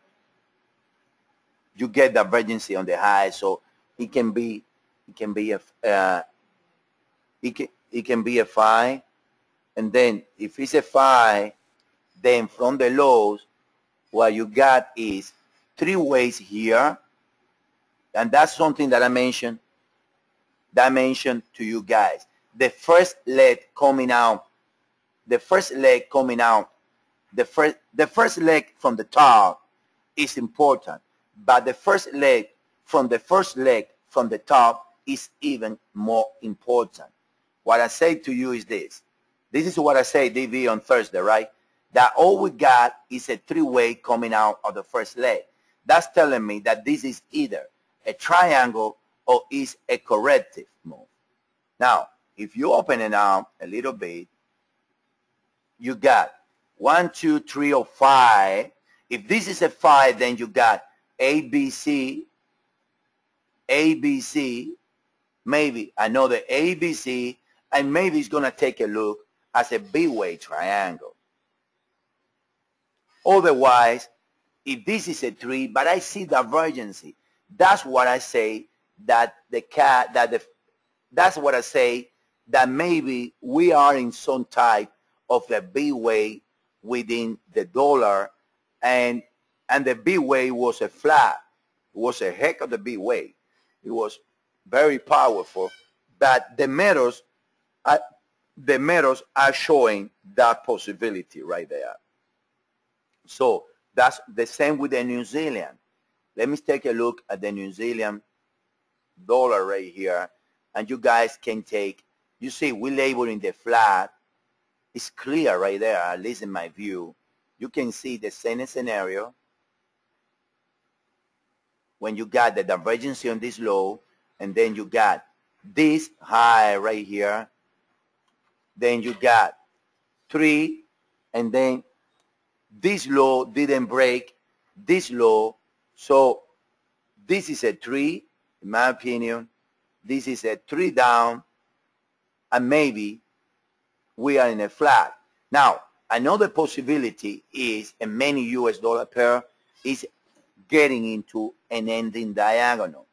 You get divergency on the high, so it can be a it can be a 5, and then if it's a 5, then from the lows, what you got is 3 ways here, and that's something that I mentioned to you guys. The first leg coming out, the first leg from the top is important, but the first leg from the top is even more important. What I say to you is this. This is what I say, DV, on Thursday, right? That all we got is a 3-way coming out of the first leg. That's telling me that this is either a triangle or is a corrective move. Now, if you open it up a little bit, you got 1, 2, 3, or 5. If this is a 5, then you got ABC, maybe another ABC, and maybe it's going to take a look as a B-way triangle. Otherwise, if this is a 3, but I see divergency, that's what I say that that's what I say that maybe we are in some type of a B-way within the dollar, and the B-way was a flat. It was a heck of the B-way. It was very powerful, but the metals are showing that possibility right there. So that's the same with the New Zealand. Let me take a look at the New Zealand dollar right here, and you guys can take, you see, we're labeling the flat. It's clear right there, at least in my view. You can see the same scenario when you got the divergence on this low, and then you got this high right here. Then you got 3, and then this low didn't break this low. So this is a 3, in my opinion. This is a 3 down, and maybe we are in a flat. Now, another possibility is a many US dollar pair is getting into an ending diagonal.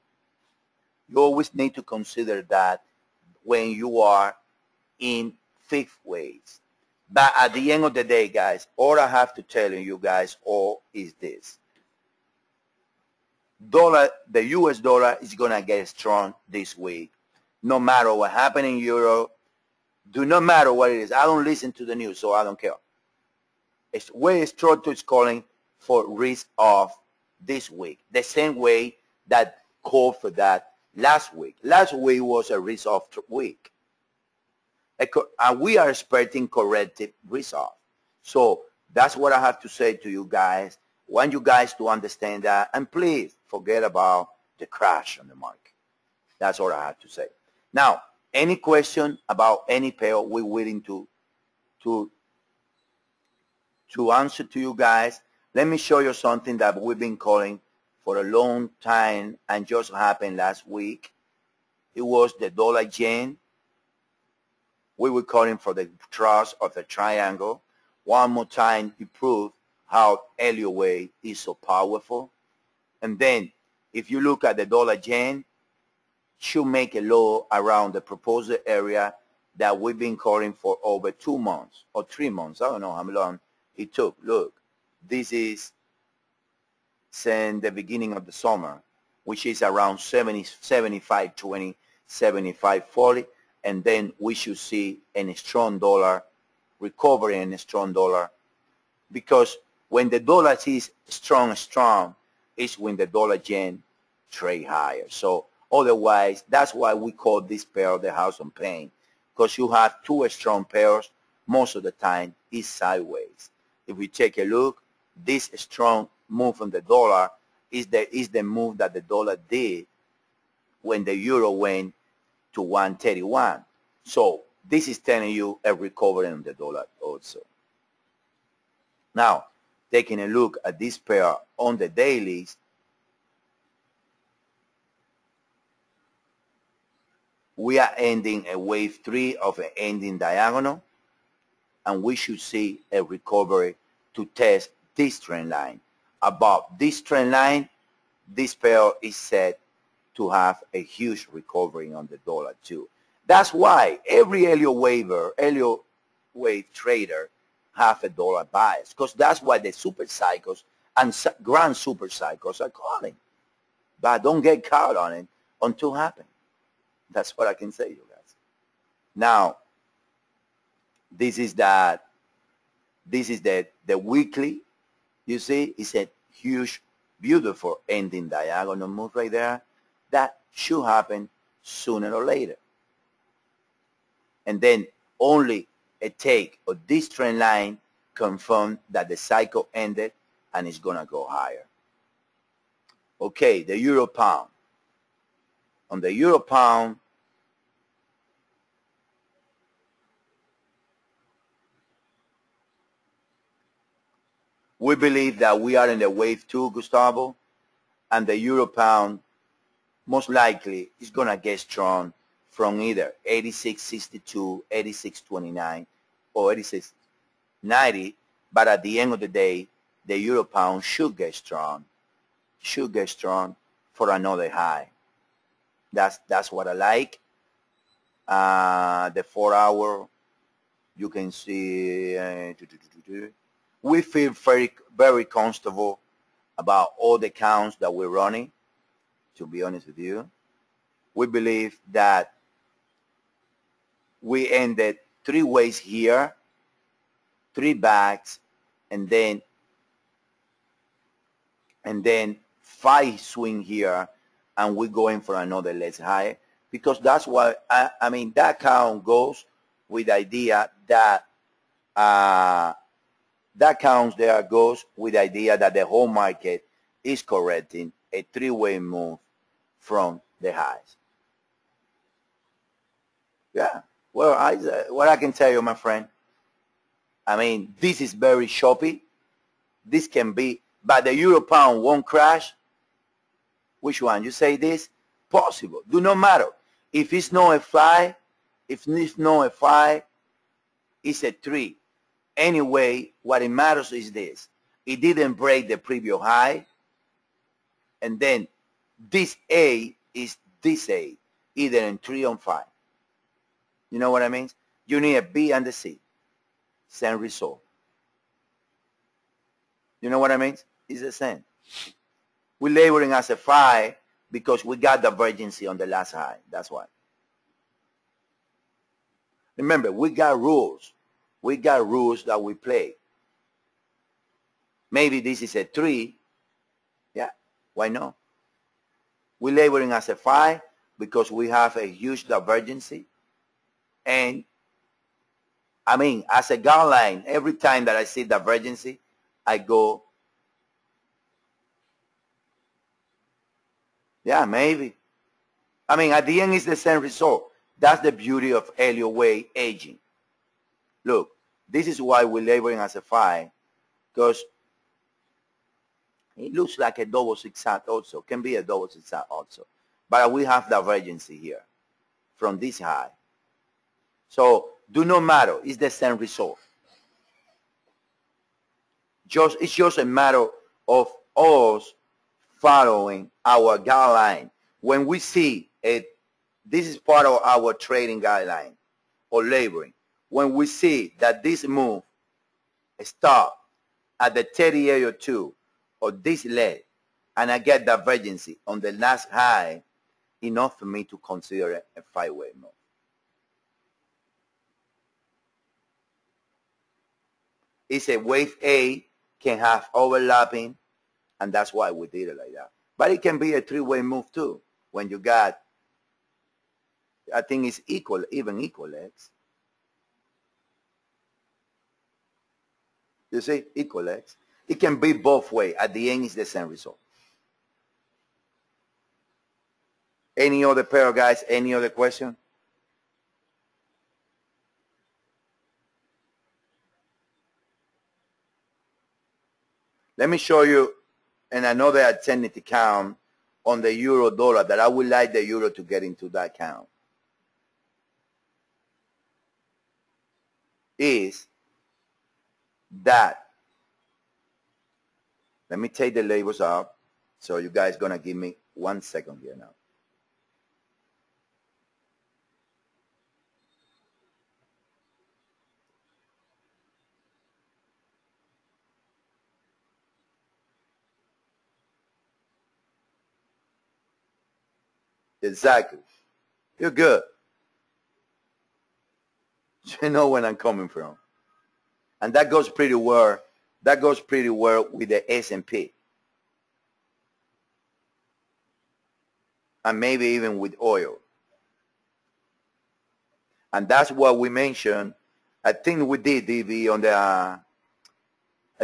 You always need to consider that when you are in fifth ways. But at the end of the day, guys, all I have to tell you guys all is this. The US dollar is going to get strong this week. No matter what happens in Europe, do not matter what it is. I don't listen to the news, so I don't care. It's way strong to its calling for risk off this week. The same way that called for that last week. Last week was a risk off week. And we are expecting corrective risk off. So that's what I have to say to you guys. I want you guys to understand that. And please forget about the crash on the market. That's all I have to say. Now, any question about any pair, we're willing to answer to you guys. Let me show you something that we've been calling for a long time and just happened last week. It was the dollar yen. We were calling for the trust of the triangle. One more time to prove how Elliott Wave is so powerful. And then if you look at the dollar yen, should make a low around the proposed area that we've been calling for over 2 months or 3 months. I don't know how long it took. Look, this is since the beginning of the summer, which is around 75.20, 75.40, and then we should see a strong dollar, recovery in a strong dollar, because when the dollar is strong, is when the dollar yen trade higher. So otherwise, that's why we call this pair the house on pain, because you have two strong pairs. Most of the time is sideways. If we take a look, this strong move on the dollar is the move that the dollar did when the euro went to 131. So this is telling you a recovery in the dollar also. Now, taking a look at this pair on the dailies, we are ending a wave 3 of an ending diagonal, and we should see a recovery to test this trend line. Above this trend line, this pair is set to have a huge recovery on the dollar too. That's why every Elliott Wave trader have a dollar bias, because that's what the super cycles and grand super cycles are calling. But don't get caught on it until it happens. That's what I can say, you guys. Now, this is the weekly. You see, it's a huge, beautiful ending diagonal move right there. That should happen sooner or later. And then only a take of this trend line confirm that the cycle ended and it's going to go higher. Okay, the euro pound. On the euro pound, we believe that we are in the wave 2, Gustavo, and the euro pound most likely is going to get strong from either 86.62, 86.29, or 86.90, but at the end of the day, the euro pound should get strong for another high. That's what I like. The 4 hour, you can see, we feel very comfortable about all the counts that we're running, to be honest with you. We believe that we ended 3 ways here, 3 backs, and then 5 swing here, and we're going for another less high, because that's what I mean, that count goes with the idea that that count there goes with the idea that the whole market is correcting a 3-way move from the highs. Yeah, well, what I can tell you, my friend, I mean, this is very choppy. This can be, but the euro pound won't crash. Which one? You say this? Possible. Do not matter. If it's not a 5, if it's not a 5, it's a 3. Anyway, what it matters is this. It didn't break the previous high. And then this A is this A, either in 3 or 5. You know what I mean? You need a B and a C. Same result. You know what I mean? It's the same. We're labeling as a 5 because we got divergence on the last high. That's why. Remember, we got rules. We got rules that we play. Maybe this is a 3. Yeah, why not? We're labeling as a 5 because we have a huge divergence. And I mean, as a guideline, every time that I see divergence, I go, yeah, maybe. I mean, at the end, it's the same result. That's the beauty of Elliott Wave aging. Look, this is why we're labeling as a 5, because it looks like a double zigzag also. Can be a double zigzag also. But we have divergence here from this high. So, do not matter. It's the same result. It's just a matter of us following our guideline. When we see it, this is part of our trading guideline or labeling. When we see that this move stop at the 3802 or this leg, and I get divergence on the last high, enough for me to consider it a 5-way move. It's a wave A, can have overlapping, and that's why we did it like that. But it can be a 3-way move too, when you got, I think it's equal, even equal legs. You see, equal legs. It can be both ways. At the end, it's the same result. Any other pair, guys? Any other question? Let me show you in another alternative count on the euro dollar that I would like the euro to get into that count. is that, let me take the labels out. So you guys gonna give me 1 second here now. Exactly. You're good. You know where I'm coming from. And that goes pretty well. That goes pretty well with the S&P. And maybe even with oil. And that's what we mentioned. I think we did, DV, on the, I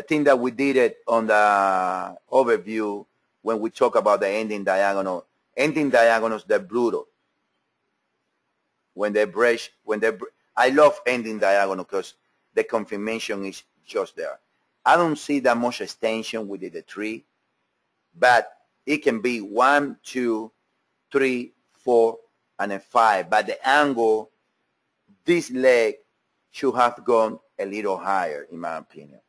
think that we did it on the overview when we talk about the ending diagonal. Ending diagonals, they're brutal. When they break, I love ending diagonal because the confirmation is just there. I don't see that much extension with the 3, but it can be 1, 2, 3, 4, and a 5. But the angle, this leg should have gone a little higher, in my opinion.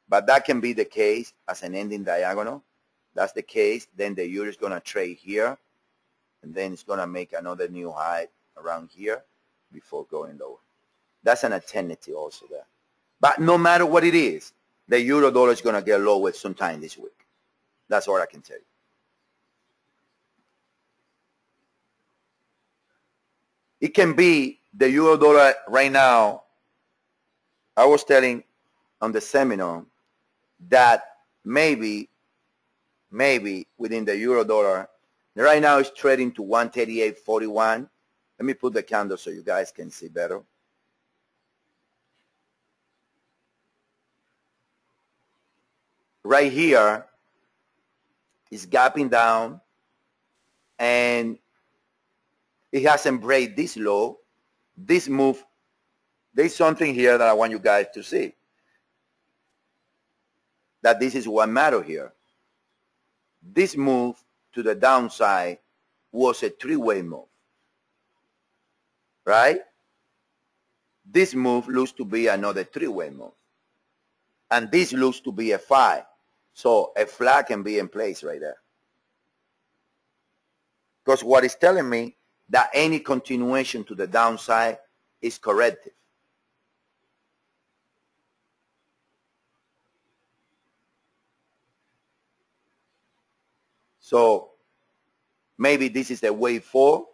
But that can be the case as an ending diagonal. That's the case. Then the euro is going to trade here, and then it's going to make another new high around here before going lower. That's an alternative also there. But no matter what it is, the euro dollar is going to get lower sometime this week. That's all I can tell you. It can be the euro dollar right now. I was telling on the seminar that maybe within the euro dollar, right now it's trading to 138.41. Let me put the candle so you guys can see better. Right here is gapping down, and it hasn't break this low. This move, there's something here that I want you guys to see. That this is what matters here. This move to the downside was a 3-way move. Right? This move looks to be another 3-way move. And this looks to be a 5. So a flag can be in place right there. Because what it's telling me that any continuation to the downside is corrective. So maybe this is the wave 4,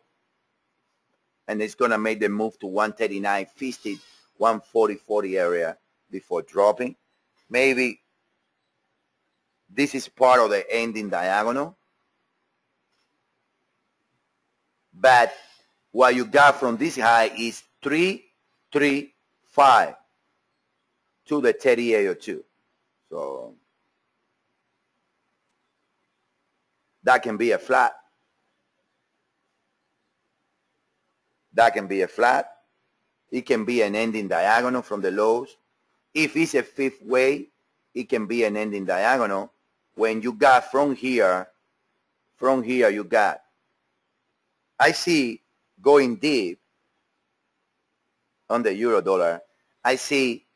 and it's going to make the move to 139.50, 140.40 area before dropping. Maybe this is part of the ending diagonal. But what you got from this high is 335 to the 3802. So that can be a flat. That can be a flat. It can be an ending diagonal from the lows. If it's a 5th way, it can be an ending diagonal. When you got from here you got, I see going deep on the euro dollar, I see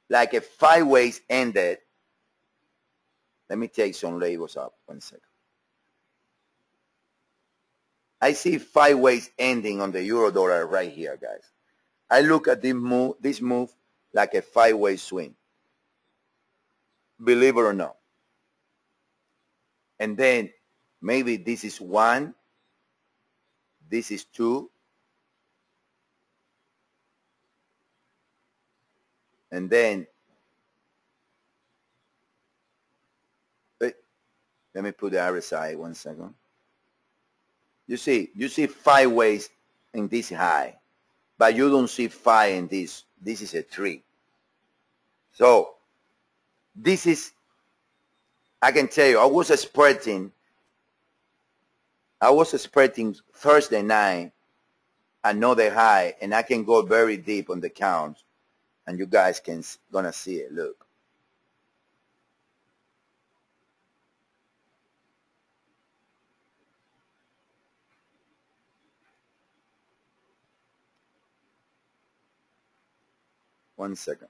like a 5 ways ended. Let me take some labels up 1 second. I see 5 ways ending on the euro dollar right here, guys. I look at this move like a 5-way swing. Believe it or not. And then maybe this is 1, this is 2, and then let me put the RSI 1 second. You see 5 ways in this high, but you don't see 5 in this. This is a 3. So this is, I can tell you, I was expecting Thursday night another high, and I can go very deep on the counts, and you guys can gonna see it. Look. 1 second.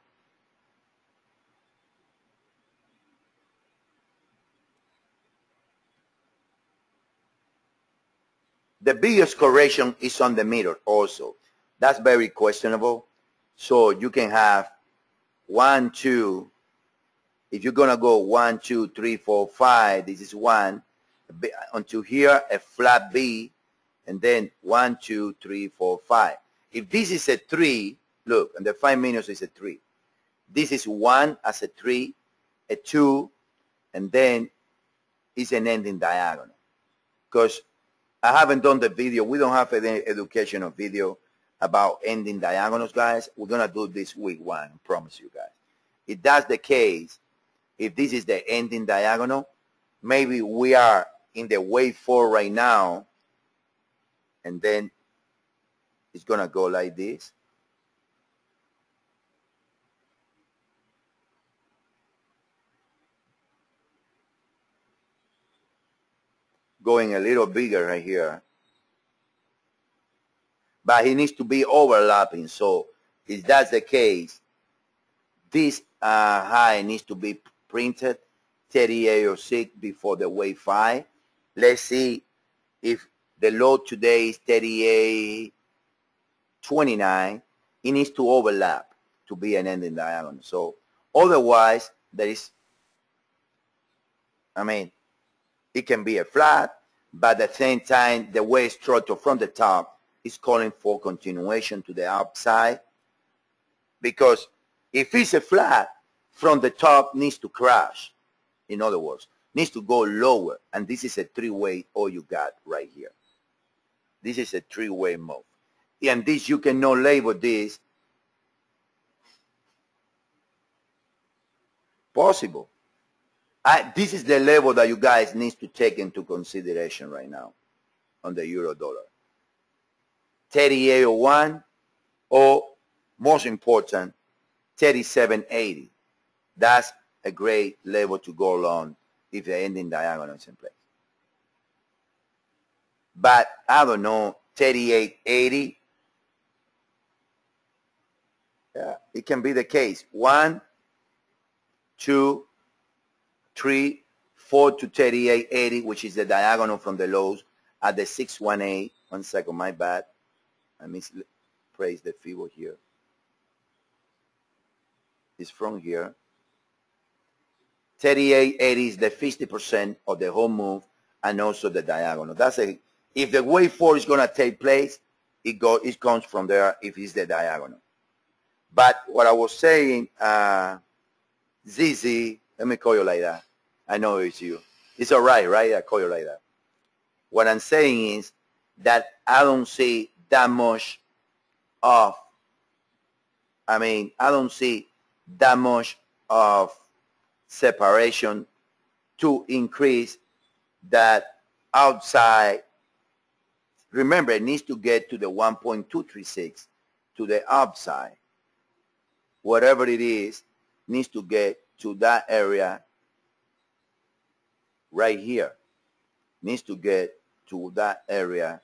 The biggest correction is on the middle also. That's very questionable. So you can have 1, 2. If you're going to go 1, 2, 3, 4, 5, this is 1. Until here, a flat B. And then 1, 2, 3, 4, 5. If this is a 3, look, and the 5 minutes is a 3. This is 1 as a 3, a 2, and then it's an ending diagonal. Because I haven't done the video. We don't have any educational video about ending diagonals, guys. We're going to do this week 1, I promise you guys. If that's the case, if this is the ending diagonal, maybe we are in the wave 4 right now, and then it's going to go like this. Going a little bigger right here. But it needs to be overlapping. So if that's the case, this high needs to be printed 38.06 before the wave 5. Let's see if the low today is 38.29. It needs to overlap to be an ending diagonal. So otherwise, there is, it can be a flat, but at the same time, the wave structure from the top is calling for continuation to the upside, because if it's a flat, from the top needs to crash. In other words, needs to go lower, and this is a three-way all you got right here. This is a three-way move. And this, you cannot label this possible. This is the level that you guys need to take into consideration right now on the euro dollar. 38.01, or most important, 37.80. That's a great level to go along if the ending diagonal is in place. But I don't know, 38.80. Yeah, it can be the case. 1, 2, 3, 4 to 38.80, which is the diagonal from the lows at the 618. 1 second, my bad. I misplaced the figure here. It's from here. 38.80 is the 50% of the whole move, and also the diagonal. That's a, if the wave 4 is going to take place, it comes from there if it's the diagonal. But what I was saying, ZZ, let me call you like that. I know it's you. It's all right, right? I call you like that. What I'm saying is that I don't see that much of, I don't see that much of separation to increase that outside. Remember, it needs to get to the 1.236 to the upside. Whatever it is, needs to get to that area right here. Needs to get to that area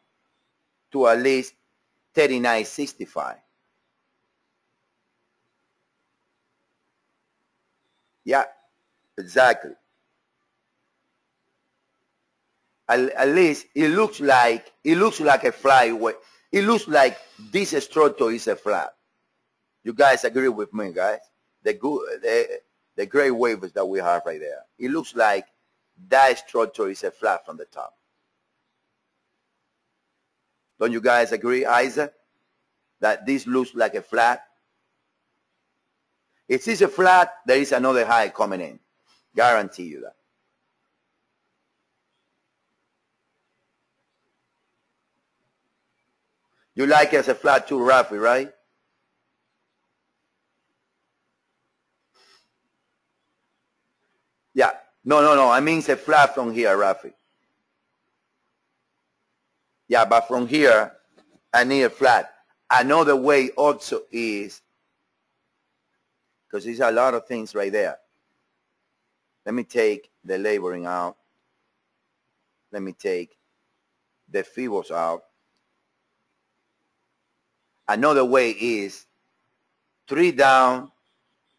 to at least 39.65. Yeah, exactly. At least it looks like a flyway. It looks like this structure is a flat. You guys agree with me, guys? The gray waves that we have right there. It looks like that structure is a flat from the top. Don't you guys agree, Isaac? That this looks like a flat? If it's a flat, there is another high coming in. Guarantee you that. You like it as a flat too, Rafi, right? Yeah. No. I mean it's a flat from here, Rafi. Yeah, but from here, I need a flat. Another way also is, because there's a lot of things right there. Let me take the laboring out. Let me take the fibos out. Another way is 3 down,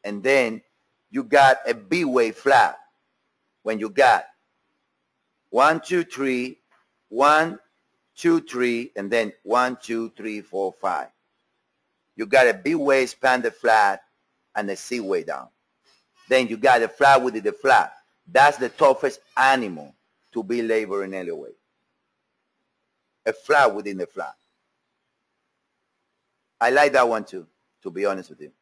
and then you got a B wave flat. When you got 1, 2, 3, 1, 2, 3, and then 1, 2, 3, 4, 5. You got a B wave expanded flat and a C wave down. Then you got a flat within the flat. That's the toughest animal to be labor in Elliott Wave. A flat within the flat. I like that one too, to be honest with you.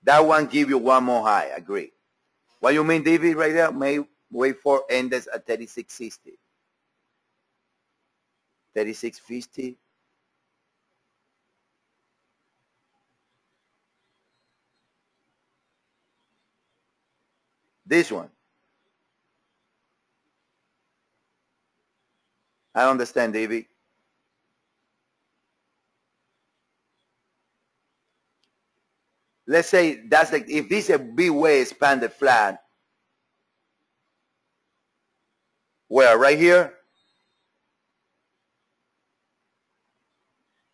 That one give you one more high, agree. What you mean, David, right there? May wait for index at 3660. 3650. This one. I understand, David. Let's say that's like, if this is a B wave expanded flat, where, right here?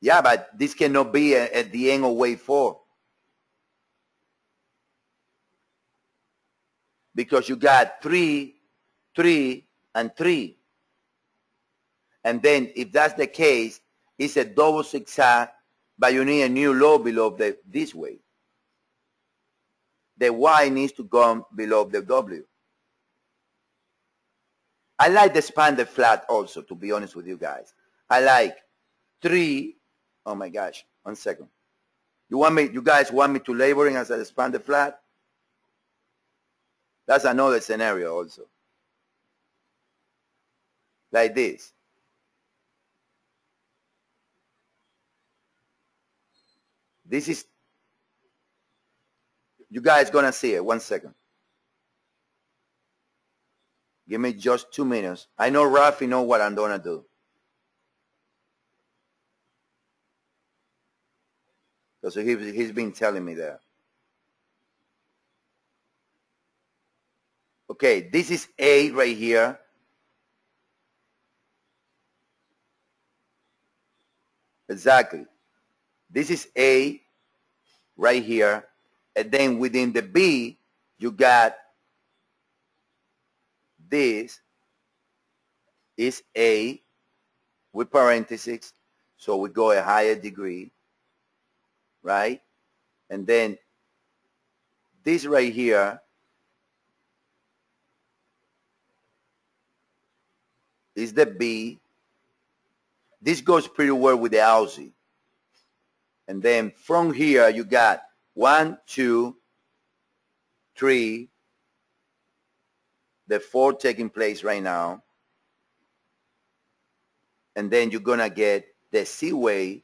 Yeah, but this cannot be at the end of wave 4. Because you got 3, 3, and 3. And then if that's the case, it's a double zigzag, but you need a new low below this wave. The Y needs to go below the W. I like the expanded flat also, to be honest with you guys. I like 3. Oh my gosh, 1 second. You guys want me to laboring as an expanded flat? That's another scenario also. Like this. This is, you guys gonna see it. 1 second. Give me just 2 minutes. I know Rafi know what I'm gonna do. Because he's been telling me that. Okay, this is A right here. Exactly. This is A right here. And then within the B, you got this is A with parentheses. So we go a higher degree, right? And then this right here is the B. This goes pretty well with the Aussie. And then from here, you got 1, 2, 3, the 4 taking place right now. And then you're going to get the C wave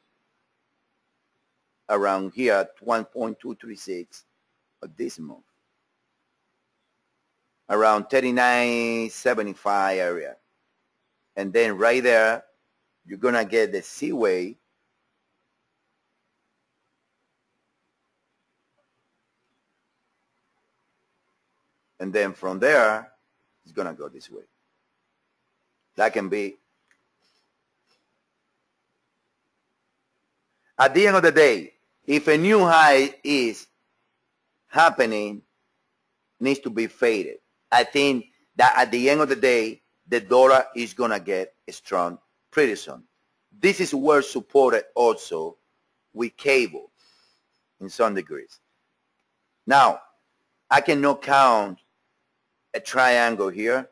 around here at 1.236 of this month. Around 39.75 area. And then right there, you're going to get the C wave and then from there, it's going to go this way. That can be. At the end of the day, if a new high is happening, needs to be faded. I think that at the end of the day, the dollar is going to get strong pretty soon. This is well supported also with cable in some degrees. Now, I cannot count a triangle here.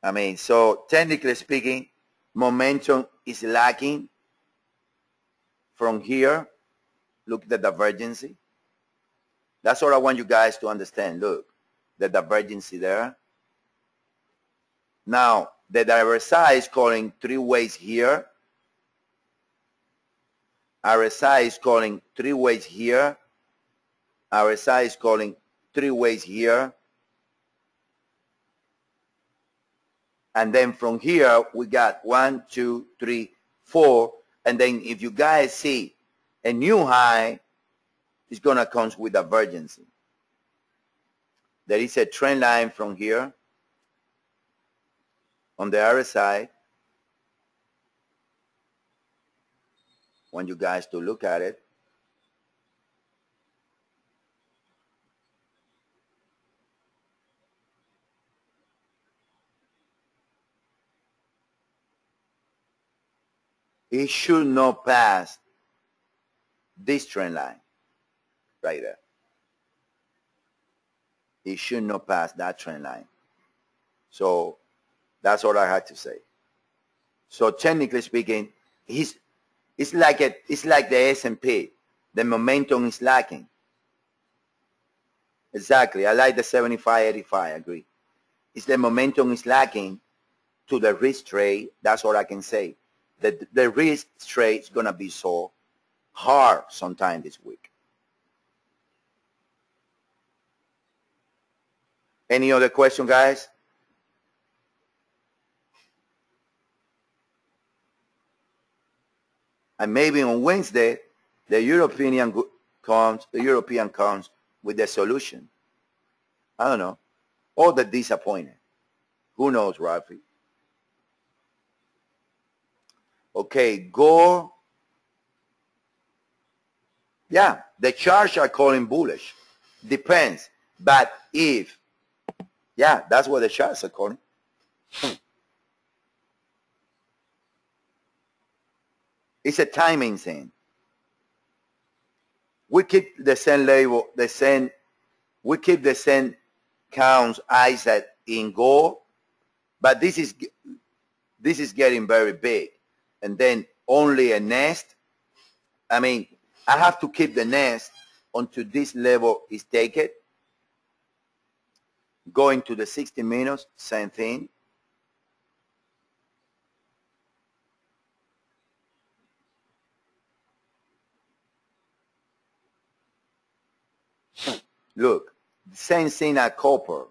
I mean, so technically speaking, momentum is lacking from here. Look at the divergence. That's what I want you guys to understand. Look, the divergence there. Now, the RSI is calling 3 ways here. RSI is calling 3 ways here. RSI is calling 3 ways here. And then from here, we got 1, 2, 3, 4. And then if you guys see a new high, it's going to come with divergence. There is a trend line from here. on the RSI, want you guys to look at it. It should not pass this trend line right there. It should not pass that trend line. So that's all I had to say. So technically speaking, it's like the S&P. The momentum is lacking. Exactly. I like the 75-85. I agree. It's the momentum is lacking to the risk trade. That's all I can say. The risk trade is gonna be so hard sometime this week. Any other question, guys? And maybe on Wednesday, the European comes with the solution. I don't know. Or the disappointed. Who knows, Rafi? Okay, Gore. Yeah, the charts are calling bullish. Depends. But if, yeah, that's what the charts are calling. It's a timing thing. We keep the same label, we keep the same counts eyes in gold, but this is getting very big. And then only a nest. I mean, I have to keep the nest until this level is taken. Going to the 60 minutes, same thing. Look, same thing at copper.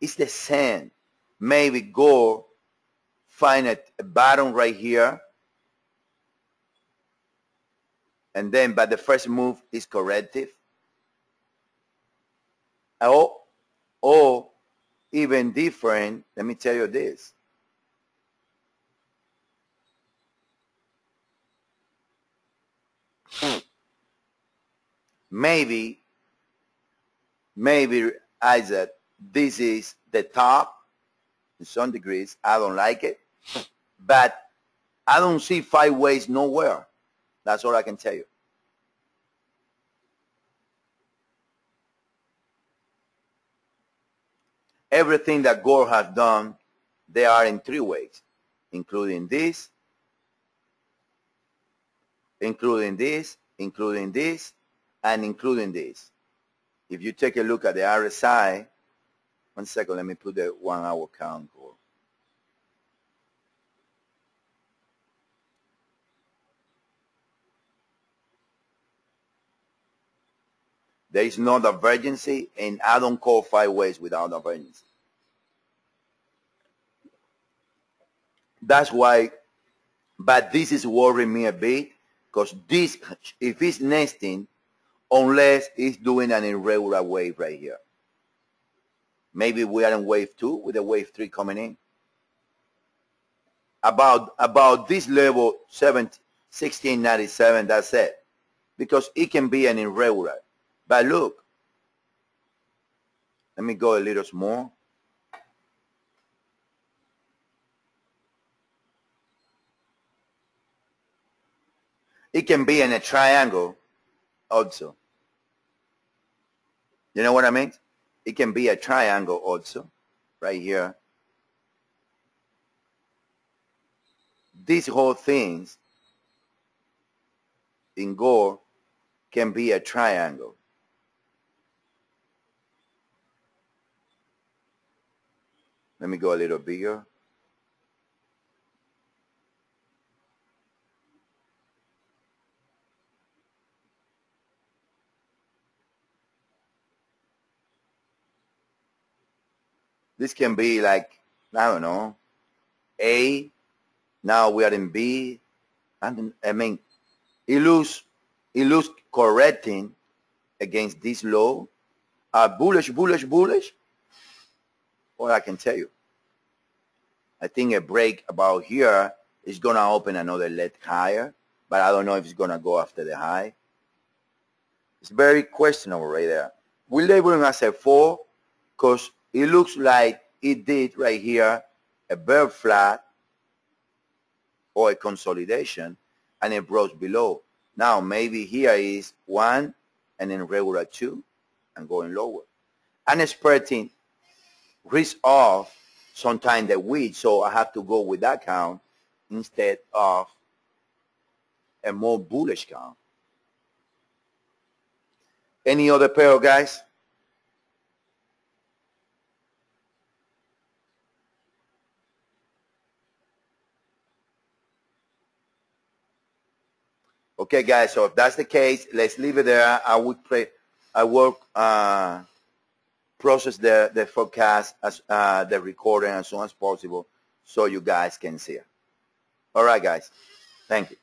It's the same. Maybe go find a bottom right here. And then, but the first move is corrective. Or even different, let me tell you this. Maybe Isaac, this is the top in some degrees. I don't like it, but I don't see 5 ways nowhere. That's all I can tell you. Everything that Gore has done, they are in 3 ways, including this, including this, including this, and including this. If you take a look at the RSI, 1 second, let me put the 1 hour count. There is no divergency, and I don't call 5 ways without divergency. That's why, but this is worrying me a bit, because this, if it's nesting, unless it's doing an irregular wave right here. Maybe we are in wave 2 with a wave 3 coming in. About this level, 1697, that's it. Because it can be an irregular. But look, let me go a little more. It can be in a triangle also. You know what I mean? It can be a triangle also, right here. These whole things in Gore can be a triangle. Let me go a little bigger. This can be like, I don't know, A. Now we are in B. And I mean, it looks correcting against this low. Bullish. All I can tell you. I think a break about here is going to open another leg higher, but I don't know if it's going to go after the high. It's very questionable right there. We label it as a 4 because it looks like it did right here a bear flat or a consolidation, and it broke below. Now maybe here is 1 and then regular 2 and going lower. I'm expecting risk off sometime the week, so I have to go with that count instead of a more bullish count. Any other pair, guys? Okay, guys, so if that's the case, let's leave it there. I will process the forecast as the recording as soon as possible so you guys can see it. All right, guys. Thank you.